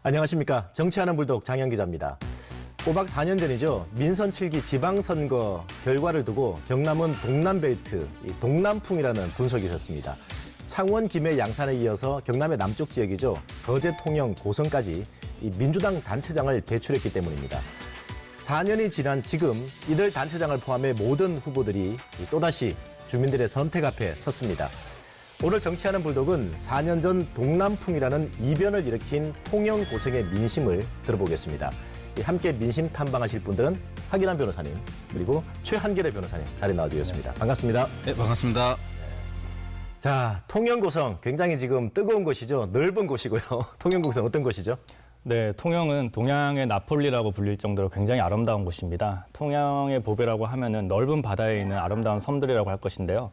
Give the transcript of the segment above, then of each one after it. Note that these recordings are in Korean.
안녕하십니까. 정치하는 불독 장현 기자입니다. 꼬박 4년 전이죠. 민선 7기 지방선거 결과를 두고 경남은 동남벨트, 동남풍이라는 분석이 있었습니다. 창원, 김해, 양산에 이어서 경남의 남쪽 지역이죠. 거제, 통영, 고성까지 이 민주당 단체장을 배출했기 때문입니다. 4년이 지난 지금 이들 단체장을 포함해 모든 후보들이 또다시 주민들의 선택 앞에 섰습니다. 오늘 정치하는 불독은 4년 전 동남풍이라는 이변을 일으킨 통영 고성의 민심을 들어보겠습니다. 함께 민심 탐방하실 분들은 하기란 변호사님 그리고 최한결의 변호사님 자리 나와주셨습니다. 반갑습니다. 네, 반갑습니다. 자, 통영 고성 굉장히 지금 뜨거운 곳이죠. 넓은 곳이고요. 통영 고성 어떤 곳이죠? 네, 통영은 동양의 나폴리라고 불릴 정도로 굉장히 아름다운 곳입니다. 통영의 보배라고 하면은 넓은 바다에 있는 아름다운 섬들이라고 할 것인데요.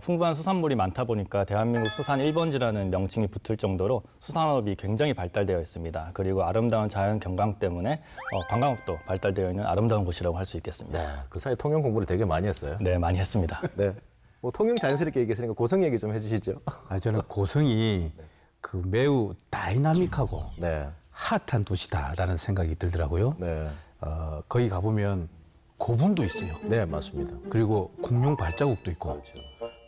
풍부한 수산물이 많다 보니까 대한민국 수산 1번지라는 명칭이 붙을 정도로 수산업이 굉장히 발달되어 있습니다. 그리고 아름다운 자연 경관 때문에 관광업도 발달되어 있는 아름다운 곳이라고 할 수 있겠습니다. 네, 그 사이 통영 공부를 되게 많이 했어요. 네, 많이 했습니다. 네, 뭐 통영 자연스럽게 얘기했으니까 고성 얘기 좀 해주시죠. 저는 고성이 그 매우 다이나믹하고 네, 핫한 도시다라는 생각이 들더라고요. 네, 거기 가보면 고분도 있어요. 네, 맞습니다. 그리고 공룡 발자국도 있고,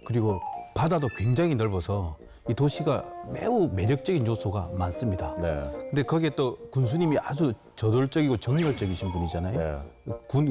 그리고 바다도 굉장히 넓어서 이 도시가 매우 매력적인 요소가 많습니다. 네, 근데 거기에 또 군수님이 아주 저돌적이고 정열적이신 분이잖아요. 네. 군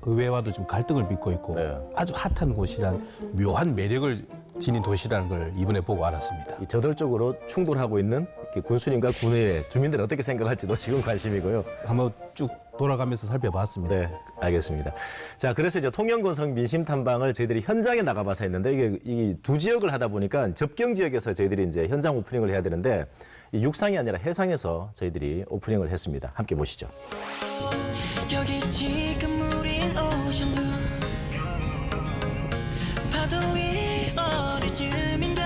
의회와도 좀 갈등을 빚고 있고 네. 아주 핫한 곳이란 묘한 매력을 지닌 도시라는 걸 이번에 보고 알았습니다. 이 저돌적으로 충돌하고 있는 이렇게 군수님과 군의회 주민들은 어떻게 생각할지도 지금 관심이고요. 한번 쭉 돌아가면서 살펴봤습니다. 네, 알겠습니다. 자, 그래서 이제 통영고성 민심 탐방을 저희들이 현장에 나가봐서 했는데 이게 이 두 지역을 하다 보니까 접경 지역에서 저희들이 이제 현장 오프닝을 해야 되는데 이 육상이 아니라 해상에서 저희들이 오프닝을 했습니다. 함께 보시죠. 여기 지금 우린 오션뷰 파도 위 어디쯤인가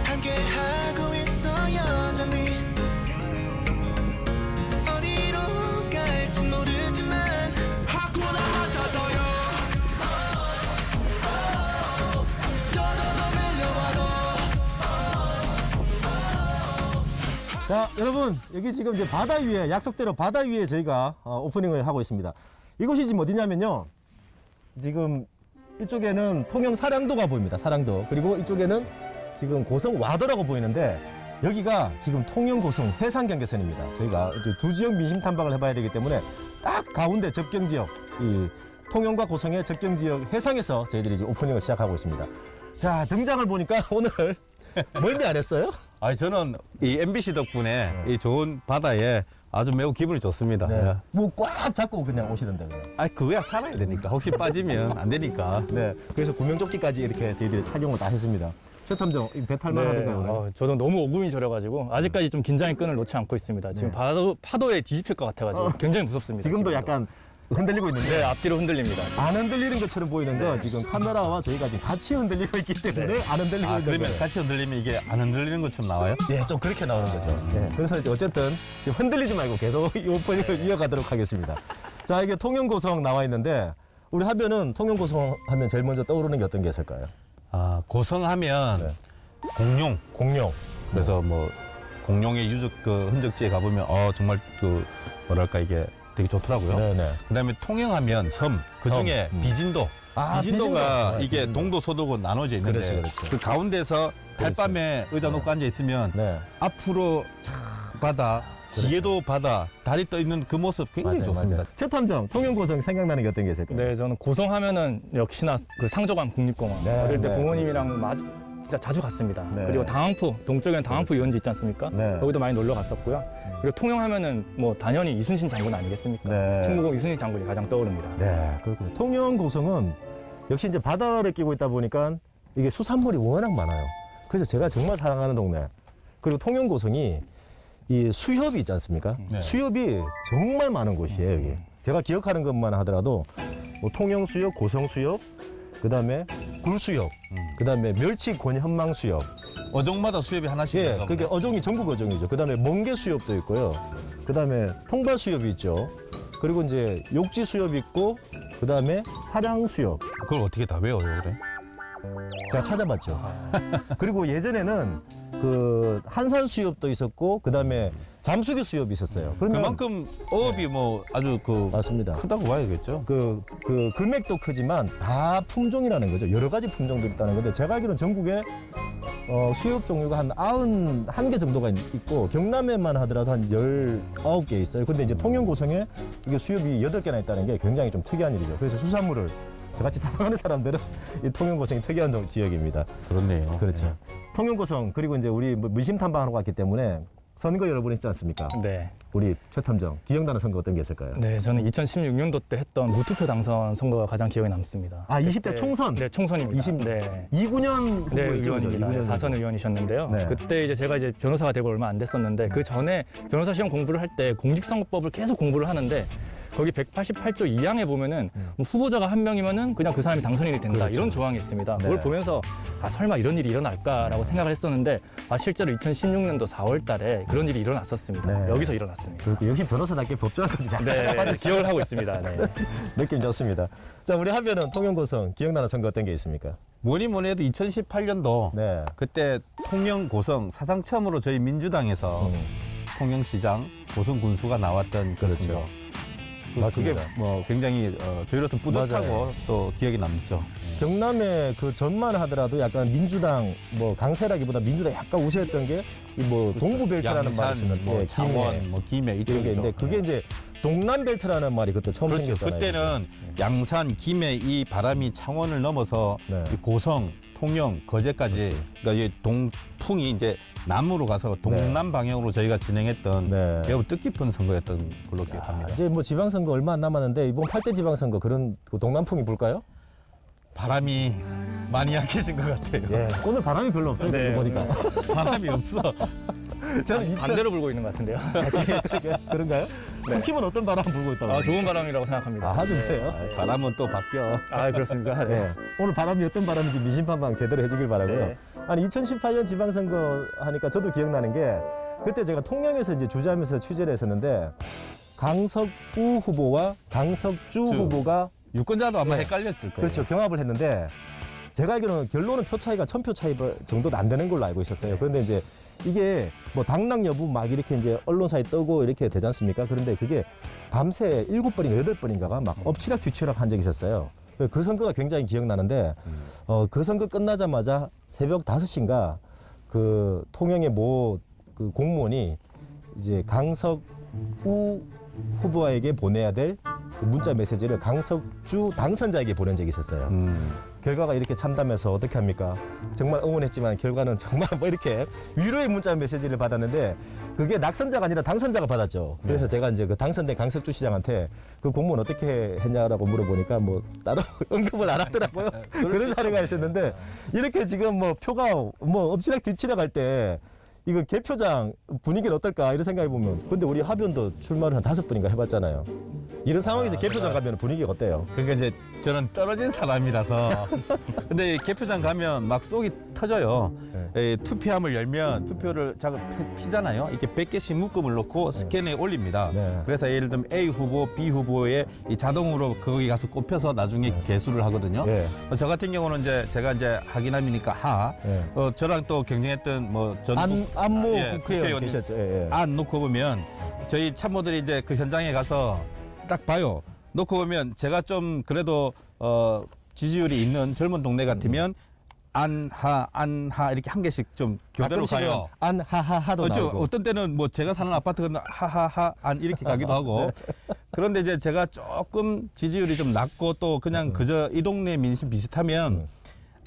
함께하고 있어 여전히 어디로 갈진 모르지만 하쿠나 마타도요 더더더 밀려와도 자, 여러분 여기 지금 이제 바다 위에 약속대로 바다 위에 저희가 오프닝을 하고 있습니다. 이곳이 지금 어디냐면요. 지금 이쪽에는 통영 사량도가 보입니다. 사량도. 그리고 이쪽에는 지금 고성 와도라고 보이는데 여기가 지금 통영 고성 해상 경계선입니다. 저희가 이제 두 지역 민심 탐방을 해봐야 되기 때문에 딱 가운데 접경 지역 이 통영과 고성의 접경 지역 해상에서 저희들이 지금 오프닝을 시작하고 있습니다. 자, 등장을 보니까 오늘 멀미 안 했어요? 저는 이 MBC 덕분에 이 좋은 바다에 아주 매우 기분이 좋습니다. 네. 뭐 꽉 잡고 그냥 오시던데 그냥. 그거야 살아야 되니까. 혹시 빠지면 안 되니까. 네. 그래서 구명조끼까지 이렇게 저희들이 착용을 다 했습니다. 최 탐정, 배 탈만 하던가요? 저도 너무 오금이 저려가지고 아직까지 좀 긴장의 끈을 놓지 않고 있습니다. 지금 파도에 뒤집힐 것 같아가지고 굉장히 무섭습니다. 지금도 약간 흔들리고 있는데 네, 앞뒤로 흔들립니다. 안 흔들리는 것처럼 보이는 건 지금 카메라와 저희가 지금 같이 흔들리고 있기 때문에 안 흔들리고 있는 그러면 거예요. 같이 흔들리면 이게 안 흔들리는 것처럼 나와요? 예, 좀 그렇게 나오는 거죠. 네, 그래서 이제 어쨌든 지금 흔들리지 말고 계속 이 오프닝을 이어가도록 하겠습니다. 자, 이게 통영고성 나와 있는데 우리 하변은 통영고성 하면 제일 먼저 떠오르는 게 어떤 게 있을까요? 고성하면 네. 공룡. 공룡. 그래서 뭐 공룡의 유적 그 흔적지에 가보면 정말 그 뭐랄까 이게 되게 좋더라고요. 네네. 그다음에 통영하면 섬, 그 중에 섬. 비진도. 아, 비진도가 비진도. 이게 비진도. 동도 소도고 나눠져 있는데 그렇죠, 그렇죠. 그 가운데서 달밤에 의자 놓고 앉아 있으면 네. 앞으로 쫙 바다, 뒤에도 바다, 달이 떠 있는 그 모습 굉장히 맞아요, 좋습니다. 맞아요. 최 탐정, 통영고성 생각나는 게 어떤 게 있을까요? 네, 저는 고성하면은 역시나 그 상조관 국립공원. 네, 어릴 때 네. 부모님이랑 진짜 자주 갔습니다. 네. 그리고 당항포, 동쪽에는 당항포 유원지 있지 않습니까? 네. 거기도 많이 놀러 갔었고요. 그리고 통영하면은 뭐 당연히 이순신 장군 아니겠습니까? 네. 충무공 이순신 장군이 가장 떠오릅니다. 네, 그렇군요. 통영고성은 역시 이제 바다를 끼고 있다 보니까 이게 수산물이 워낙 많아요. 그래서 제가 정말 사랑하는 동네. 그리고 통영고성이 이 수협이 있지 않습니까? 네. 수협이 정말 많은 곳이에요, 여기. 제가 기억하는 것만 하더라도 뭐 통영수협, 고성수협, 그다음에 굴수협, 그다음에 멸치권현망수협. 어종마다 수협이 하나씩 예, 있는가 그게 보네요. 어종이 전국 어종이죠. 그다음에 멍게수협도 있고요. 그다음에 통발수협이 있죠. 그리고 이제 욕지수협이 있고 그다음에 사량수협. 그걸 어떻게 다 외워요, 그래? 제가 찾아봤죠. 그리고 예전에는 그 한산 수협도 있었고 그다음에 잠수교 수협이 있었어요. 그러면 그만큼 어업이 뭐 아주 그 맞습니다. 크다고 봐야겠죠. 그 금액도 크지만 다 품종이라는 거죠. 여러 가지 품종들이 있다는 건데 제가 알기로는 전국에 수협 종류가 한 91개 정도가 있고 경남에만 하더라도 한 19개 있어요. 근데 이제 통영 고성에 이게 수협이 8개나 있다는 게 굉장히 좀 특이한 일이죠. 그래서 수산물을 저같이 사랑하는 사람들은 이 통영 고성이 특이한 지역입니다. 그렇네요. 그렇죠. 통영 고성 그리고 이제 우리 뭐 문심 탐방하러 갔기 때문에 선거 여러분 있지 않습니까? 네. 우리 최 탐정 기억나는 선거 어떤 게 있을까요? 네, 저는 2016년도 때 했던 무투표 당선 선거가 가장 기억에 남습니다. 아, 20대 그때- 총선? 네, 총선입니다. 20 네. 이군현 네, 후보였죠, 의원입니다. 이군현 4선 후보. 의원이셨는데요. 네. 그때 이제 제가 이제 변호사가 되고 얼마 안 됐었는데 그 전에 변호사 시험 공부를 할 때 공직선거법을 계속 공부를 하는데 거기 188조 2항에 보면은 뭐 후보자가 한 명이면은 그냥 그 사람이 당선인이 된다 그렇죠. 이런 조항이 있습니다. 네. 그걸 보면서 아 설마 이런 일이 일어날까라고 생각을 했었는데 아 실제로 2016년도 4월달에 그런 일이 일어났었습니다. 네. 여기서 일어났습니다. 그렇고 역시 변호사답게 법조학까지 다 네, 기억을 하고 있습니다. 네. 느낌 좋습니다. 자, 우리 하변은 통영고성 기억나는 선거 어떤 게 있습니까? 뭐니 해도 2018년도 네. 그때 통영 고성 사상 처음으로 저희 민주당에서 통영시장 고성 군수가 나왔던 그렇죠. 것이죠. 맞습니다. 그게 뭐 굉장히 저희로서 뿌듯하고 맞아요. 또 기억에 남죠. 경남에 그 전만 하더라도 약간 민주당 뭐 강세라기보다 민주당 약간 우세했던 게 이 뭐 동부벨트라는 말이 있었는데 뭐 창원, 김해 뭐 김해 이런 게 이쪽이죠. 있는데 그게 이제 동남벨트라는 말이 그때 처음 그렇죠. 생겼잖아요. 그때는 양산, 김해 이 바람이 창원을 넘어서 네. 이 고성, 통영, 거제까지 그렇지. 그러니까 이 동풍이 이제 남으로 가서 동남 방향으로 저희가 진행했던 네. 매우 뜻깊은 선거였던 걸로 기억합니다. 이제 뭐 지방선거 얼마 안 남았는데 이번 8대 지방선거 그런 그 동남풍이 불까요? 바람이 많이 약해진 것 같아요. 예. 오늘 바람이 별로 없어요. 네, 보니까. 바람이 없어. 저는 반대로 불고 있는 것 같은데요. 그런가요? 네. 국힘은 어떤 바람 불고 있다고? 아, 좋은 바람이라고 생각합니다. 아, 좋네요. 바람은 또 바뀌어. 아, 그렇습니까? 네. 네. 오늘 바람이 어떤 바람인지 미심판방 제대로 해주길 바라고요. 네. 아니 2018년 지방선거 하니까 저도 기억나는 게 그때 제가 통영에서 이제 주재하면서 취재를 했었는데 강석우 후보와 강석주 후보가 유권자도 아마 네. 헷갈렸을 거예요. 그렇죠 경합을 했는데 제가 알기로는 결론은 표 차이가 1000표 차이 정도도 안 되는 걸로 알고 있었어요. 그런데 이제 이게 뭐 당락 여부 막 이렇게 이제 언론사에 뜨고 이렇게 되지 않습니까? 그런데 그게 밤새 7번인가 8번인가가 막 엎치락 뒤치락 한 적이 있었어요. 그 선거가 굉장히 기억나는데 그 선거 끝나자마자 새벽 5시인가 그 통영의 모 그 공무원이 이제 강석우 후보에게 보내야 될 그 문자 메시지를 강석주 당선자에게 보낸 적이 있었어요. 결과가 이렇게 참담해서 어떻게 합니까? 정말 응원했지만 결과는 정말 뭐 이렇게 위로의 문자 메시지를 받았는데 그게 낙선자가 아니라 당선자가 받았죠. 그래서 제가 이제 그 당선된 강석주 시장한테 그 공무원 어떻게 했냐라고 물어보니까 뭐 따로 언급을 안 하더라고요. 그런 사례가 있었는데 이렇게 지금 뭐 표가 뭐 엎치락 뒤치락 할 때 이거 개표장 분위기는 어떨까 이런 생각해 보면 근데 우리 하변도 출마를 한 5번인가 해봤잖아요. 이런 상황에서 개표장 가면 분위기가 어때요? 그러니까 이제 저는 떨어진 사람이라서 근데 개표장 가면 막 속이 터져요. 투표함을 열면 투표를 피잖아요. 이렇게 100개씩 묶음을 놓고 스캔에 올립니다. 네. 그래서 예를 들면 A 후보, B 후보에 이 자동으로 거기 가서 꼽혀서 나중에 개수를 하거든요. 예. 저 같은 경우는 이제 제가 이제 하기남이니까 하. 예. 저랑 또 경쟁했던 뭐 안모 예, 국회의원 계셨죠. 예, 예. 안 놓고 보면 저희 참모들이 이제 그 현장에 가서 딱 봐요. 놓고 보면 제가 좀 그래도 지지율이 있는 젊은 동네 같으면 안하 이렇게 한 개씩 좀 교대로 가끔씩은 가요. 안하하하도 나오고. 어떤 때는 뭐 제가 사는 아파트가 하하하 안 이렇게 가기도 하고 그런데 이제 제가 조금 지지율이 좀 낮고 또 그냥 그저 이 동네 민심 비슷하면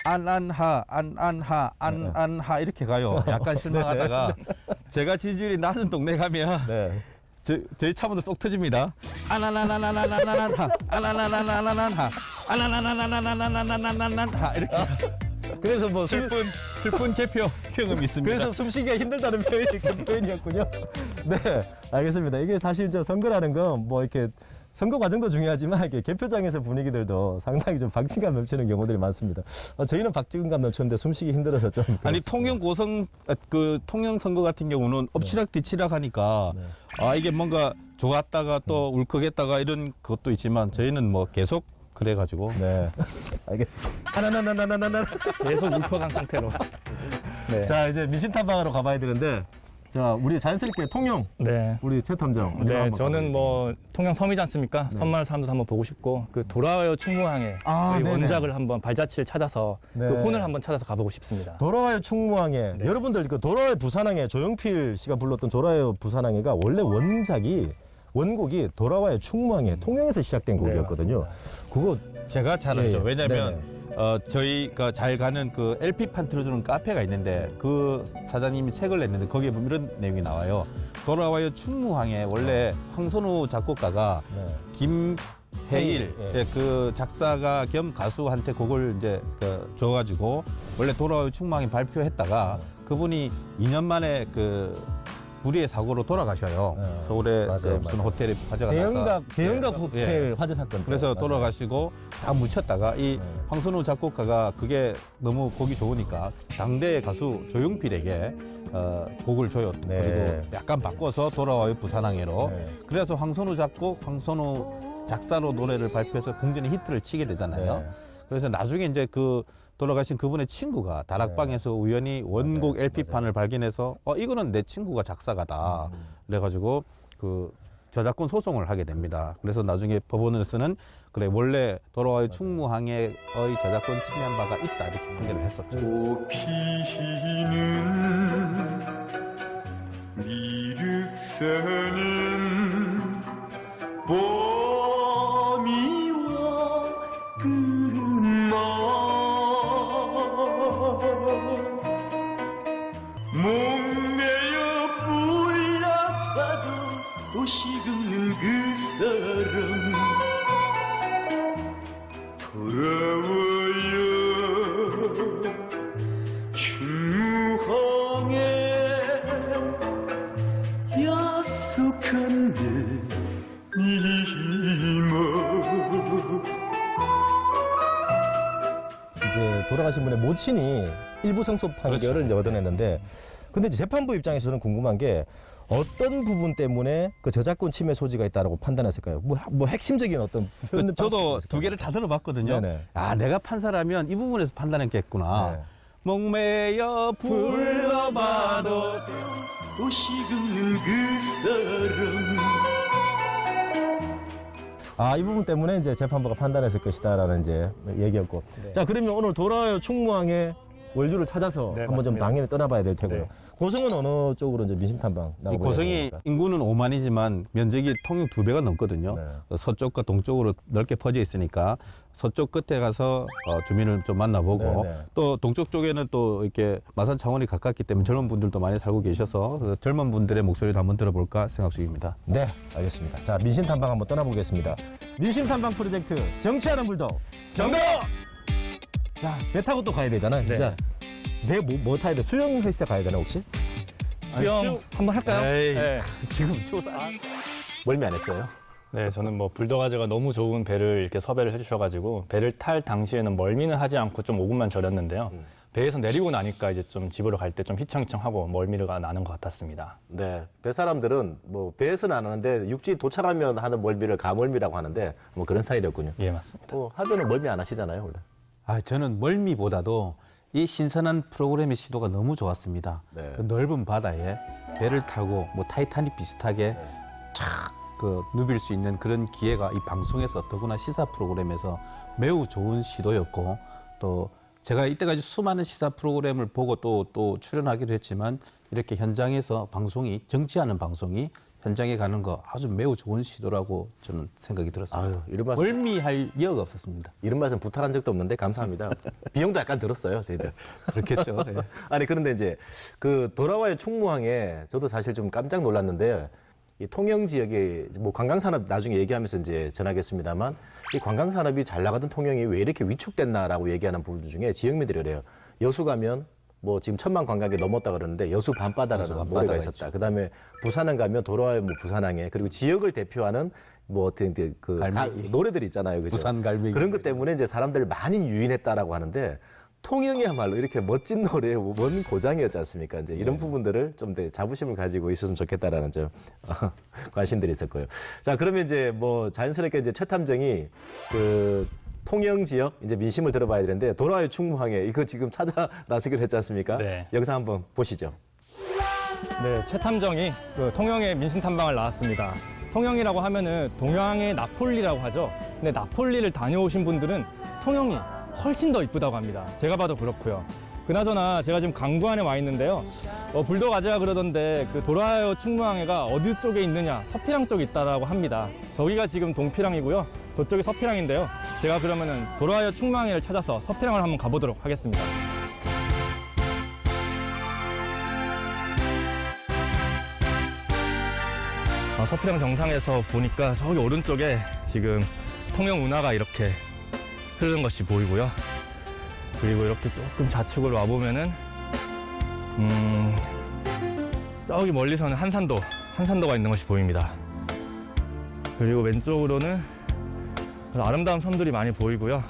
안하 이렇게 가요. 약간 실망하다가 제가 지지율이 낮은 동네 가면 네. 저희 차분도 쏙 터집니다. 아나나나나나나나나 아나나나나나나나 아나나나나나나나나나나 이렇게 그래서 뭐 슬픈 개표 경험이 있습니다. 그래서 숨쉬기가 힘들다는 표현이 그 표현이었군요. 네, 알겠습니다. 이게 사실 저 선거라는 건 뭐 이렇게 선거 과정도 중요하지만 이렇게 개표장에서 분위기들도 상당히 좀 박진감 넘치는 경우들이 많습니다. 저희는 박진감 넘쳤는데 숨쉬기 힘들어서 좀 아니 그렇습니다. 통영 고성 그 통영 선거 같은 경우는 엎치락 뒤치락 하니까 아 이게 뭔가 좋았다가 또 울컥했다가 이런 것도 있지만 저희는 뭐 계속 그래가지고 네. 알겠습니다. 하나나나나나나. 계속 울컥한 상태로. 네. 자, 이제 민심 탐방하러 가봐야 되는데, 자, 우리 자연스럽게 통영, 네. 우리 최 탐정. 네, 저는 뭐 통영 섬이지 않습니까? 섬마을 사람도 한번 보고 싶고 그 돌아와요 충무항에 아, 저희 네네. 원작을 한번 발자취를 찾아서 네. 그 혼을 한번 찾아서 가보고 싶습니다. 돌아와요 충무항해. 네. 여러분들 그 돌아와요 부산항해 조용필 씨가 불렀던 돌아와요 부산항해가 원래 원곡이 돌아와요 충무항해 통영에서 시작된 곡이었거든요. 맞습니다. 그거 제가 잘 알죠. 예, 예. 왜냐하면 저희가 잘 가는 그 LP판 틀어주는 카페가 있는데 그 사장님이 책을 냈는데 거기에 보면 이런 내용이 나와요. 돌아와요 충무항에 원래 황선우 작곡가가 네. 김해일 예. 그 작사가 겸 가수한테 곡을 이제 줘가지고 원래 돌아와요 충무항에 발표했다가 그분이 2년 만에 그 불의의 사고로 돌아가셔요. 네. 서울에 맞아요, 이제 무슨 맞아요. 호텔에 화재가 나서 대형각 예. 호텔 화재 사건. 그래서 맞아요. 돌아가시고 다 묻혔다가 이 네. 황선우 작곡가가 그게 너무 곡이 좋으니까 당대 가수 조용필에게 곡을 줘요. 네. 그리고 약간 바꿔서 돌아와요 부산항해로. 네. 그래서 황선우 작곡, 황선우 작사로 노래를 발표해서 공전의 히트를 치게 되잖아요. 네. 그래서 나중에 이제 그 돌아가신 그분의 친구가 다락방에서 우연히 원곡 맞아요. LP판을 발견해서 이거는 내 친구가 작사가다. 그래가지고 그 저작권 소송을 하게 됩니다. 그래서 나중에 법원에서는 그래 원래 돌아와요 충무항해의 저작권 침해한 바가 있다 이렇게 판결을 했었죠. 꽃피는 미륵산은 봄이와 끝나 목매여 불나봐도 소식 없는 그 사람 돌아와요 충무항에 약속한 내 이모 이제 돌아가신 분의 모친이 일부 성소 판결을 그렇죠. 이제 얻어냈는데, 근데 이제 재판부 입장에서는 궁금한 게 어떤 부분 때문에 그 저작권 침해 소지가 있다라고 판단했을까요? 뭐 핵심적인 어떤 표현 저도 두 개를 다 들어봤거든요. 네네. 아 내가 판사라면 이 부분에서 판단했겠구나. 네. 목매여 불러봐도 소식 없는 그 사람 이 부분 때문에 이제 재판부가 판단했을 것이다라는 이제 얘기였고. 네. 자, 그러면 오늘 돌아와요 충무항에 원주를 찾아서 네, 한번 좀 맞습니다. 당연히 떠나봐야 될 테고요. 네. 고성은 어느 쪽으로 이제 민심 탐방 이 나가고 고성이 인구는 5만이지만 면적이 통영 2배가 넘거든요. 네. 서쪽과 동쪽으로 넓게 퍼져 있으니까 서쪽 끝에 가서 주민을 좀 만나보고 네, 네. 또 동쪽 쪽에는 또 이렇게 마산 창원이 가깝기 때문에 젊은 분들도 많이 살고 계셔서 그 젊은 분들의 목소리도 한번 들어볼까 생각 중입니다. 네, 알겠습니다. 자, 민심 탐방 한번 떠나보겠습니다. 민심 탐방 프로젝트 정치하는 불독 정답! 자, 배 타고 또 가야 되잖아요. 네. 자, 배 뭐 타야 돼? 수영 헬스 가야 되나 혹시? 수영 한번 할까요? 에이. 네. 지금 추워서 멀미 안 했어요? 네, 저는 뭐 불더가즈가 너무 좋은 배를 이렇게 섭외를 해주셔가지고 배를 탈 당시에는 멀미는 하지 않고 좀 5분만 절였는데요. 배에서 내리고 나니까 이제 좀 집으로 갈 때 좀 휘청휘청하고 멀미가 나는 것 같았습니다. 네, 배 사람들은 뭐 배에서는 안 하는데 육지 도착하면 하는 멀미를 가멀미라고 하는데 뭐 그런 스타일이었군요. 예, 맞습니다. 하변은 멀미 안 하시잖아요, 원래. 저는 멀미보다도 이 신선한 프로그램의 시도가 너무 좋았습니다. 네. 그 넓은 바다에 배를 타고 뭐 타이타닉 비슷하게 착 그 누빌 수 있는 그런 기회가 이 방송에서 더구나 시사 프로그램에서 매우 좋은 시도였고 또 제가 이때까지 수많은 시사 프로그램을 보고 또 출연하기도 했지만 이렇게 현장에서 방송이 정치하는 방송이 현장에 가는 거 아주 매우 좋은 시도라고 저는 생각이 들었습니다. 아유, 이런 말씀, 멀미할 여가 없었습니다. 이런 말씀 부탁한 적도 없는데 감사합니다. 비용도 약간 들었어요, 저희들. 그렇겠죠. 예. 아니, 그런데 이제 그 돌아와요 충무항에 저도 사실 좀 깜짝 놀랐는데, 이 통영 지역에 뭐 관광산업 나중에 얘기하면서 이제 전하겠습니다만, 이 관광산업이 잘 나가던 통영이 왜 이렇게 위축됐나라고 얘기하는 부분들 중에 지역민들이 그래요. 여수 가면 뭐 지금 1000만 관광객 넘었다 그러는데 여수 밤바다라는 여수 노래가 밤바다가 있었다. 그다음에 부산은 가면 돌아와요 뭐 부산항에, 그리고 지역을 대표하는 뭐 어떤 그 갈매기. 노래들이 있잖아요. 그죠? 부산 갈매기. 그런 것 때문에 이제 사람들을 많이 유인했다라고 하는데, 통영이야말로 이렇게 멋진 노래의 원 고장이었지 않습니까? 이제 이런 부분들을 좀 더 자부심을 가지고 있었으면 좋겠다라는 좀 관심들이 있었고요. 자, 그러면 이제 뭐 자연스럽게 이제 최 탐정이 그 통영 지역 이제 민심을 들어봐야 되는데 돌아와요 충무항에 이거 지금 찾아 나서기로 했지 않습니까? 네. 영상 한번 보시죠. 네, 최탐정이 그 통영의 민심 탐방을 나왔습니다. 통영이라고 하면은 동양의 나폴리라고 하죠. 근데 나폴리를 다녀오신 분들은 통영이 훨씬 더 이쁘다고 합니다. 제가 봐도 그렇고요. 그나저나 제가 지금 강구 안에 와 있는데요. 불독 아재가 그러던데 그 돌아와요 충무항해가 어디 쪽에 있느냐, 서피랑 쪽에 있다라고 합니다. 저기가 지금 동피랑이고요. 저쪽이 서피랑인데요. 제가 그러면은 돌아와요 충무항해를 찾아서 서피랑을 한번 가보도록 하겠습니다. 서피랑 정상에서 보니까 저기 오른쪽에 지금 통영 운하가 이렇게 흐르는 것이 보이고요. 그리고 이렇게 조금 좌측으로 와보면은 저기 멀리서는 한산도가 있는 것이 보입니다. 그리고 왼쪽으로는 아름다운 섬들이 많이 보이고요.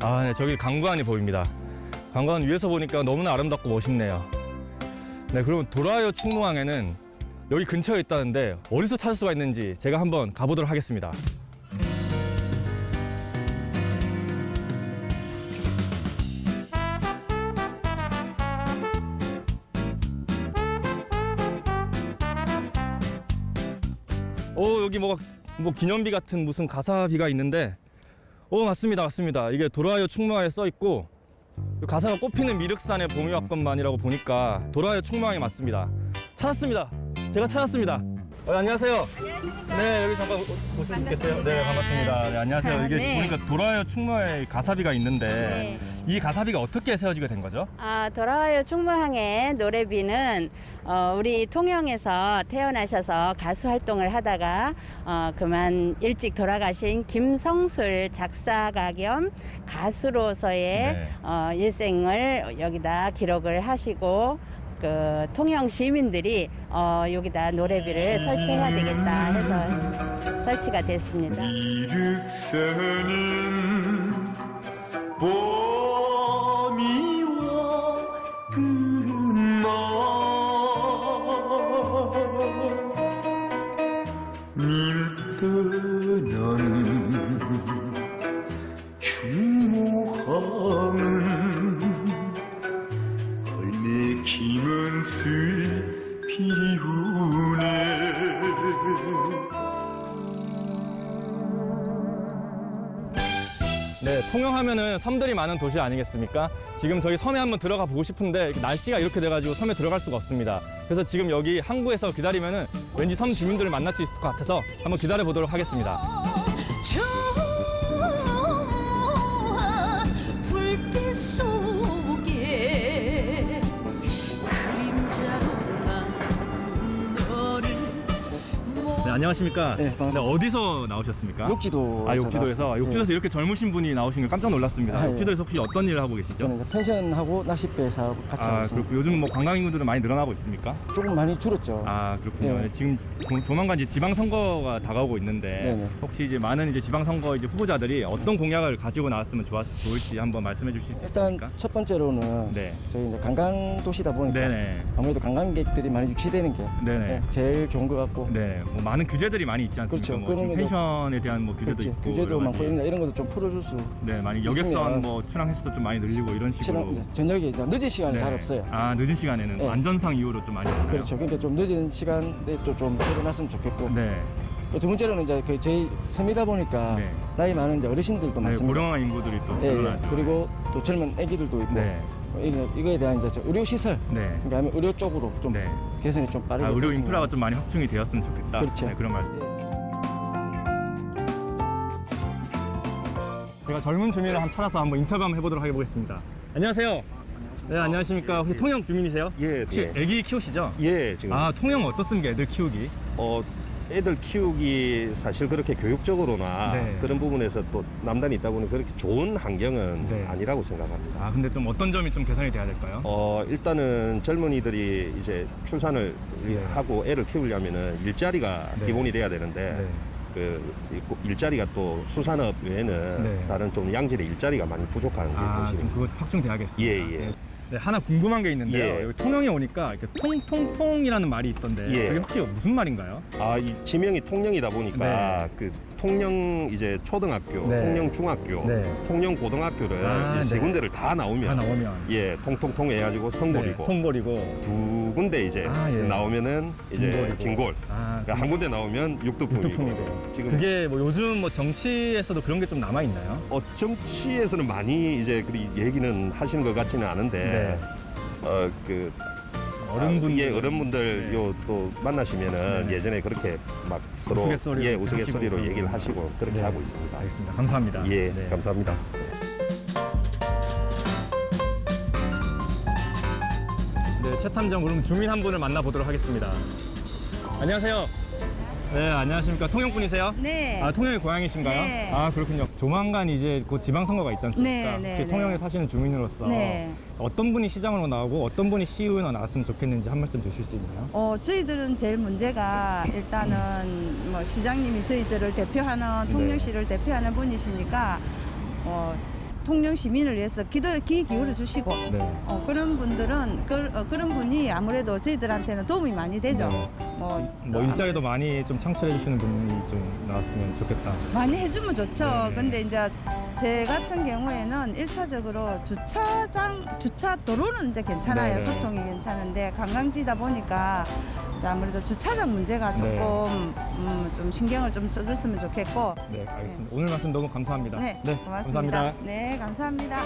아, 네, 저기 강구안이 보입니다. 강구안 위에서 보니까 너무나 아름답고 멋있네요. 네, 그러면 돌아와요 충무항에는 여기 근처에 있다는데 어디서 찾을 수가 있는지 제가 한번 가보도록 하겠습니다. 여기 뭐 기념비 같은 무슨 가사비가 있는데 맞습니다. 이게 돌아와요 충무항에 써 있고 가사가 꽃피는 미륵산의 봄이 왔건만이라고 보니까 돌아와요 충무항에 맞습니다. 찾았습니다. 제가 찾았습니다. 안녕하세요. 네, 여기 잠깐 오실 수 있겠어요? 네, 반갑습니다. 네, 안녕하세요. 이게 네. 보니까 돌아와요 충무항에 가사비가 있는데 네. 이 가사비가 어떻게 세워지게 된 거죠? 돌아와요 충무항의 노래비는 우리 통영에서 태어나셔서 가수 활동을 하다가 그만 일찍 돌아가신 김성술 작사가 겸 가수로서의 네. 일생을 여기다 기록을 하시고 그 통영 시민들이 여기다 노래비를 설치해야 되겠다 해서 설치가 됐습니다. 이륵산은 봄이와 끝나 님 떠난 충무항은 내 김은슬 피우네. 네, 통영하면은 섬들이 많은 도시 아니겠습니까? 지금 저희 섬에 한번 들어가 보고 싶은데 날씨가 이렇게 돼가지고 섬에 들어갈 수가 없습니다. 그래서 지금 여기 항구에서 기다리면은 왠지 섬 주민들을 만날 수 있을 것 같아서 한번 기다려 보도록 하겠습니다. 저 불빛 속에 그림자로 남은 너를 네, 안녕하십니까? 네, 반갑습니다. 네, 어디서 나오셨습니까? 욕지도. 욕지도에서 이렇게 젊으신 분이 나오신 게 깜짝 놀랐습니다. 아, 예. 욕지도에서 혹시 어떤 일을 하고 계시죠? 저는 이제 펜션하고 낚싯배 사업 같이 하고 있습니다. 그렇고 요즘 뭐 관광 인구들은 많이 늘어나고 있습니까? 조금 많이 줄었죠. 그렇군요. 네. 지금 조만간 이제 지방 선거가 다가오고 있는데 네네. 혹시 이제 많은 이제 지방 선거 이제 후보자들이 어떤 공약을 가지고 나왔으면 좋을지 한번 말씀해 주실 수 일단 있습니까? 첫 번째로는 네. 저희 이제 관광 도시다 보니까 네네. 아무래도 관광객들이 많이 유치되는 게 네네. 제일 좋은 것 같고. 네, 뭐 많은 규제들이 많이 있지 않습니까? 그렇죠. 뭐 그런 지금 것도- 펜션에 대한 뭐 규제도 그렇지. 있고 규제도 여러 많고 가지. 이런 것도 좀 풀어줄 수. 네, 많이 있으면 여객선 뭐 출항 횟수도 좀 많이 늘리고 이런 식으로. 저녁에 이제 늦은 시간이 잘 네. 없어요. 늦은 시간에는 네. 안전상 이유로 좀 많이 없나요? 그렇죠. 그러니까 좀 늦은 시간에 좀 일어났으면 좋겠고. 네. 또 두 번째로는 이제 그 저희 섬이다 보니까 네. 나이 많은 이제 어르신들도 네, 많습니다. 고령화 인구들이 또 예, 예. 늘어나죠. 그리고 또 젊은 아기들도 있고. 네. 이거에 대한 이제 의료 시설, 네. 그러니까 의료 쪽으로 좀 네. 개선이 좀 빠르게 의료 됐으면. 인프라가 좀 많이 확충이 되었으면 좋겠다. 그렇죠. 네, 그런 말씀. 예. 제가 젊은 주민을 한번 찾아서 한번 인터뷰 한번 해보도록 해보겠습니다. 안녕하세요. 네, 안녕하십니까. 혹시 통영 주민이세요? 예, 혹시 예. 애기 키우시죠? 예, 지금 통영 어떻습니까? 애들 키우기? 애들 키우기 사실 그렇게 교육적으로나 네. 그런 부분에서 또 남단이 있다 보니 그렇게 좋은 환경은 네. 아니라고 생각합니다. 근데 좀 어떤 점이 좀 개선이 돼야 될까요? 일단은 젊은이들이 이제 출산을 네. 하고 애를 키우려면은 일자리가 네. 기본이 돼야 되는데 네. 그 일자리가 또 수산업 외에는 네. 다른 좀 양질의 일자리가 많이 부족한 게 좀 것입니다. 그거 확충돼야겠습니다. 예, 예. 네, 하나 궁금한 게 있는데요. 예. 여기 통영에 오니까 이렇게 통통통이라는 말이 있던데 예. 그게 혹시 무슨 말인가요? 이 지명이 통영이다 보니까 네. 그 통영 이제 초등학교, 네. 통영 중학교, 네. 통영 고등학교를 아, 이제 세 네. 군데를 다 나오면 예. 통통통 해가지고 성골이고 손버리고. 두 군데 이제 아, 예. 나오면은 이제 진골이고. 진골. 아, 그러니까 한 군데 나오면 육두품이고. 육두품이고. 지금 그게 뭐 요즘 뭐 정치에서도 그런 게 좀 남아 있나요? 정치에서는 많이 이제 그 얘기는 하시는 것 같지는 않은데 그 어른분들. 예, 어른분들 네. 요 또 만나시면은 네. 예전에 그렇게 막 서로 우스갯소리로 예, 하시고 우스갯소리로 그러고. 얘기를 하시고 그렇게 네. 하고 있습니다. 알겠습니다. 감사합니다. 예, 네. 감사합니다. 네, 최 탐정 그럼 주민 한 분을 만나보도록 하겠습니다. 안녕하세요. 네, 안녕하십니까. 통영분이세요? 네. 아, 통영이 고향이신가요? 네. 아, 그렇군요. 조만간 이제 곧 지방선거가 있지 않습니까? 네, 네, 혹시 네. 통영에 사시는 주민으로서 네. 어떤 분이 시장으로 나오고 어떤 분이 시의원으로 나왔으면 좋겠는지 한 말씀 주실 수 있나요? 저희들은 제일 문제가 일단은 뭐 시장님이 저희들을 대표하는 통영시를 대표하는 분이시니까 통영 시민을 위해서 귀 기울여 주시고 네. 그런 분들은 그런 분이 아무래도 저희들한테는 도움이 많이 되죠. 네. 뭐 일자리도 많이 좀 창출해 주시는 분이 좀 나왔으면 좋겠다. 많이 해주면 좋죠. 네. 근데 이제 제 같은 경우에는 1차적으로 주차 도로는 이제 괜찮아요. 네. 소통이 괜찮은데 관광지다 보니까 아무래도 주차장 문제가 조금 네. 좀 신경을 좀 써줬으면 좋겠고. 네, 알겠습니다. 오늘 말씀 너무 감사합니다. 네, 고맙습니다. 감사합니다. 네, 감사합니다.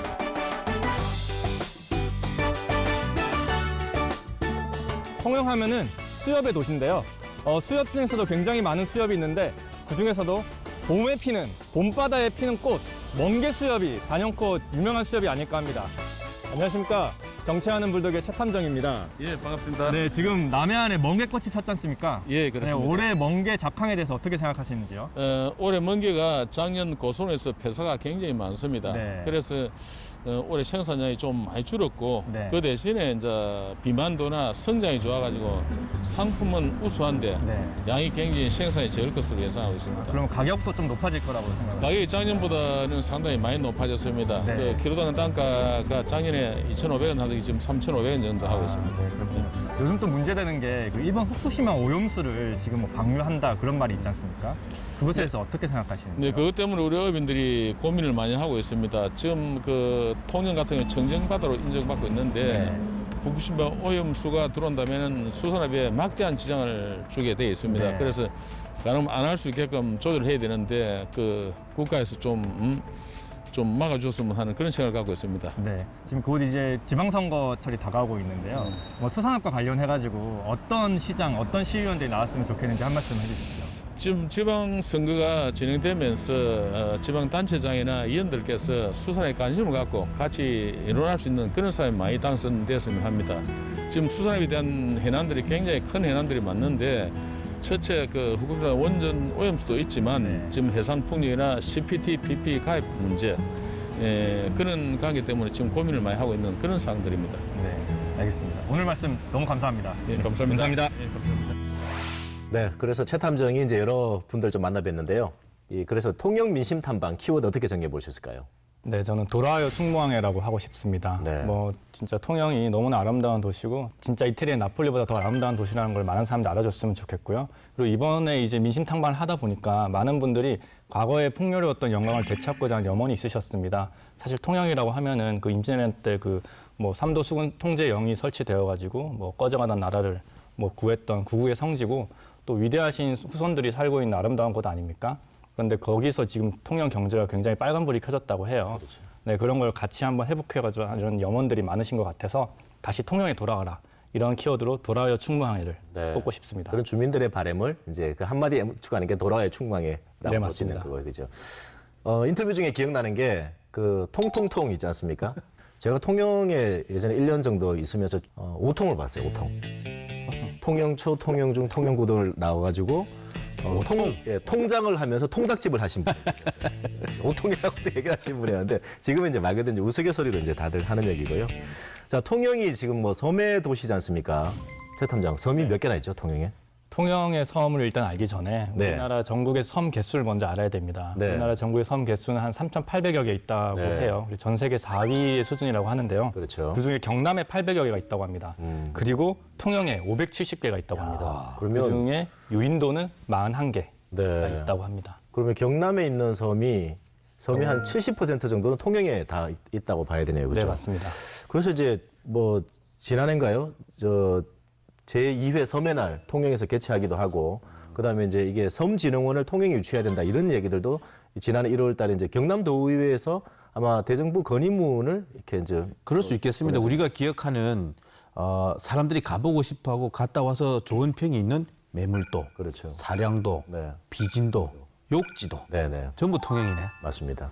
통영하면은 수협의 도시인데요. 수협 중에서도 굉장히 많은 수협이 있는데 그 중에서도 봄에 피는, 봄바다에 피는 꽃, 멍게 수협이 단연코 유명한 수협이 아닐까 합니다. 안녕하십니까. 정치하는 불독의 최 탐정입니다. 예, 반갑습니다. 네, 지금 남해안에 멍게꽃이 폈지 않습니까? 예, 그렇습니다. 네, 올해 멍게 작황에 대해서 어떻게 생각하시는지요? 올해 먼게가 작년 고선에서 폐사가 굉장히 많습니다. 네. 그래서 올해 생산량이 좀 많이 줄었고 네. 그 대신에 이제 비만도나 성장이 좋아가지고 상품은 우수한데 네. 양이 굉장히 생산이 적을 것으로 예상하고 있습니다. 그럼 가격도 좀 높아질 거라고 생각합니다. 가격이 작년보다는 상당히 많이 높아졌습니다. 네. 그 키로당 단가가 작년에 2,500원 하더니 지금 3,500원 정도 하고 있습니다. 네, 그렇군요. 요즘 또 문제되는 게 그 일본 후쿠시마 오염수를 지금 뭐 방류한다 그런 말이 있지 않습니까? 그것에 대해서 어떻게 생각하시는지요? 네, 그것 때문에 우리 어민들이 고민을 많이 하고 있습니다. 지금 그 통영 같은 경우 청정바다로 인정받고 있는데 네. 후쿠시마 오염수가 들어온다면 수산업에 막대한 지장을 주게 되어 있습니다. 네. 그래서 가능 안 할 수 있게끔 조절을 해야 되는데 그 국가에서 좀 막아줬으면 하는 그런 생각을 갖고 있습니다. 네, 지금 곧 이제 지방선거철이 다가오고 있는데요. 뭐 수산업과 관련해가지고 어떤 시장, 어떤 시의원들이 나왔으면 좋겠는지 한 말씀 해주시죠. 지금 지방선거가 진행되면서 지방단체장이나 의원들께서 수산에 관심을 갖고 같이 일어날 수 있는 그런 사람이 많이 당선됐으면 합니다. 지금 수산업에 대한 해난들이 굉장히 큰 해난들이 많는데 첫째 그 후쿠시마 원전 오염수도 있지만 네. 지금 해상풍력이나 CPT, PP 가입 문제 그런 관계 때문에 지금 고민을 많이 하고 있는 그런 사항들입니다. 네, 알겠습니다. 오늘 말씀 너무 감사합니다. 예, 감사합니다. 감사합니다. 예, 감사합니다. 네, 그래서 최 탐정이 이제 여러 분들 좀 만나뵀는데요. 그래서 통영 민심 탐방 키워드 어떻게 정해 보셨을까요? 네, 저는 돌아와요 충무항해라고 하고 싶습니다. 네. 뭐 진짜 통영이 너무나 아름다운 도시고 진짜 이태리의 나폴리보다 더 아름다운 도시라는 걸 많은 사람들이 알아줬으면 좋겠고요. 그리고 이번에 이제 민심 탐방을 하다 보니까 많은 분들이 과거의 풍요로웠던 영광을 되찾고자 하는 염원이 있으셨습니다. 사실 통영이라고 하면은 그 임진왜란 때 그 뭐 삼도 수군 통제영이 설치되어 가지고 뭐 꺼져가던 나라를 뭐 구했던 구구의 성지고 또 위대하신 후손들이 살고 있는 아름다운 곳 아닙니까? 그런데 거기서 지금 통영 경제가 굉장히 빨간불이 켜졌다고 해요. 그렇죠. 네, 그런 걸 같이 한번 회복해가지고 이런 염원들이 많으신 것 같아서 다시 통영에 돌아가라. 이런 키워드로 돌아와요 충무항해를 네. 뽑고 싶습니다. 그런 주민들의 바람을 이제 그 한마디에 추가하는 게 돌아와요 충무항해라고 네, 보시는 맞습니다. 그거 그죠? 인터뷰 중에 기억나는 게 그 통통통 있지 않습니까? 제가 통영에 예전에 1년 정도 있으면서 5통을 봤어요. 5통. 통영초, 통영중, 통영고등을 나와가지고 통장을 하면서 통닭집을 하신 분이었어요. 5통이라고도 얘기를 하시는 분이었는데 지금은 이제 말 그대로 이제 우스갯소리로 이제 다들 하는 얘기고요. 자, 통영이 지금 뭐 섬의 도시지 않습니까? 최 탐정, 섬이 몇 개나 있죠, 통영에? 통영의 섬을 일단 알기 전에 네. 우리나라 전국의 섬 개수를 먼저 알아야 됩니다. 네. 우리나라 전국의 섬 개수는 한 3,800여 개 있다고 네. 해요. 그리고 전 세계 4위의 수준이라고 하는데요. 그렇죠. 그중에 경남에 800여 개가 있다고 합니다. 그리고 통영에 570개가 있다고 합니다. 그러면 그중에 유인도는 41개가 네. 있다고 합니다. 그러면 경남에 있는 섬이 한 70% 정도는 통영에 다 있다고 봐야 되네요. 그렇죠? 네, 맞습니다. 그래서 이제 뭐 지난해인가요? 제2회 섬의 날 통영에서 개최하기도 하고 그다음에 이제 이게 섬진흥원을 통영에 유치해야 된다 이런 얘기들도 지난해 1월 달에 이제 경남도의회에서 아마 대정부 건의문을 이렇게 이제 그럴 수 있겠습니다. 우리가 기억하는 사람들이 가보고 싶어하고 갔다 와서 좋은 평이 있는 매물도, 그렇죠. 사량도, 네. 비진도, 욕지도 네네. 전부 통영이네. 맞습니다.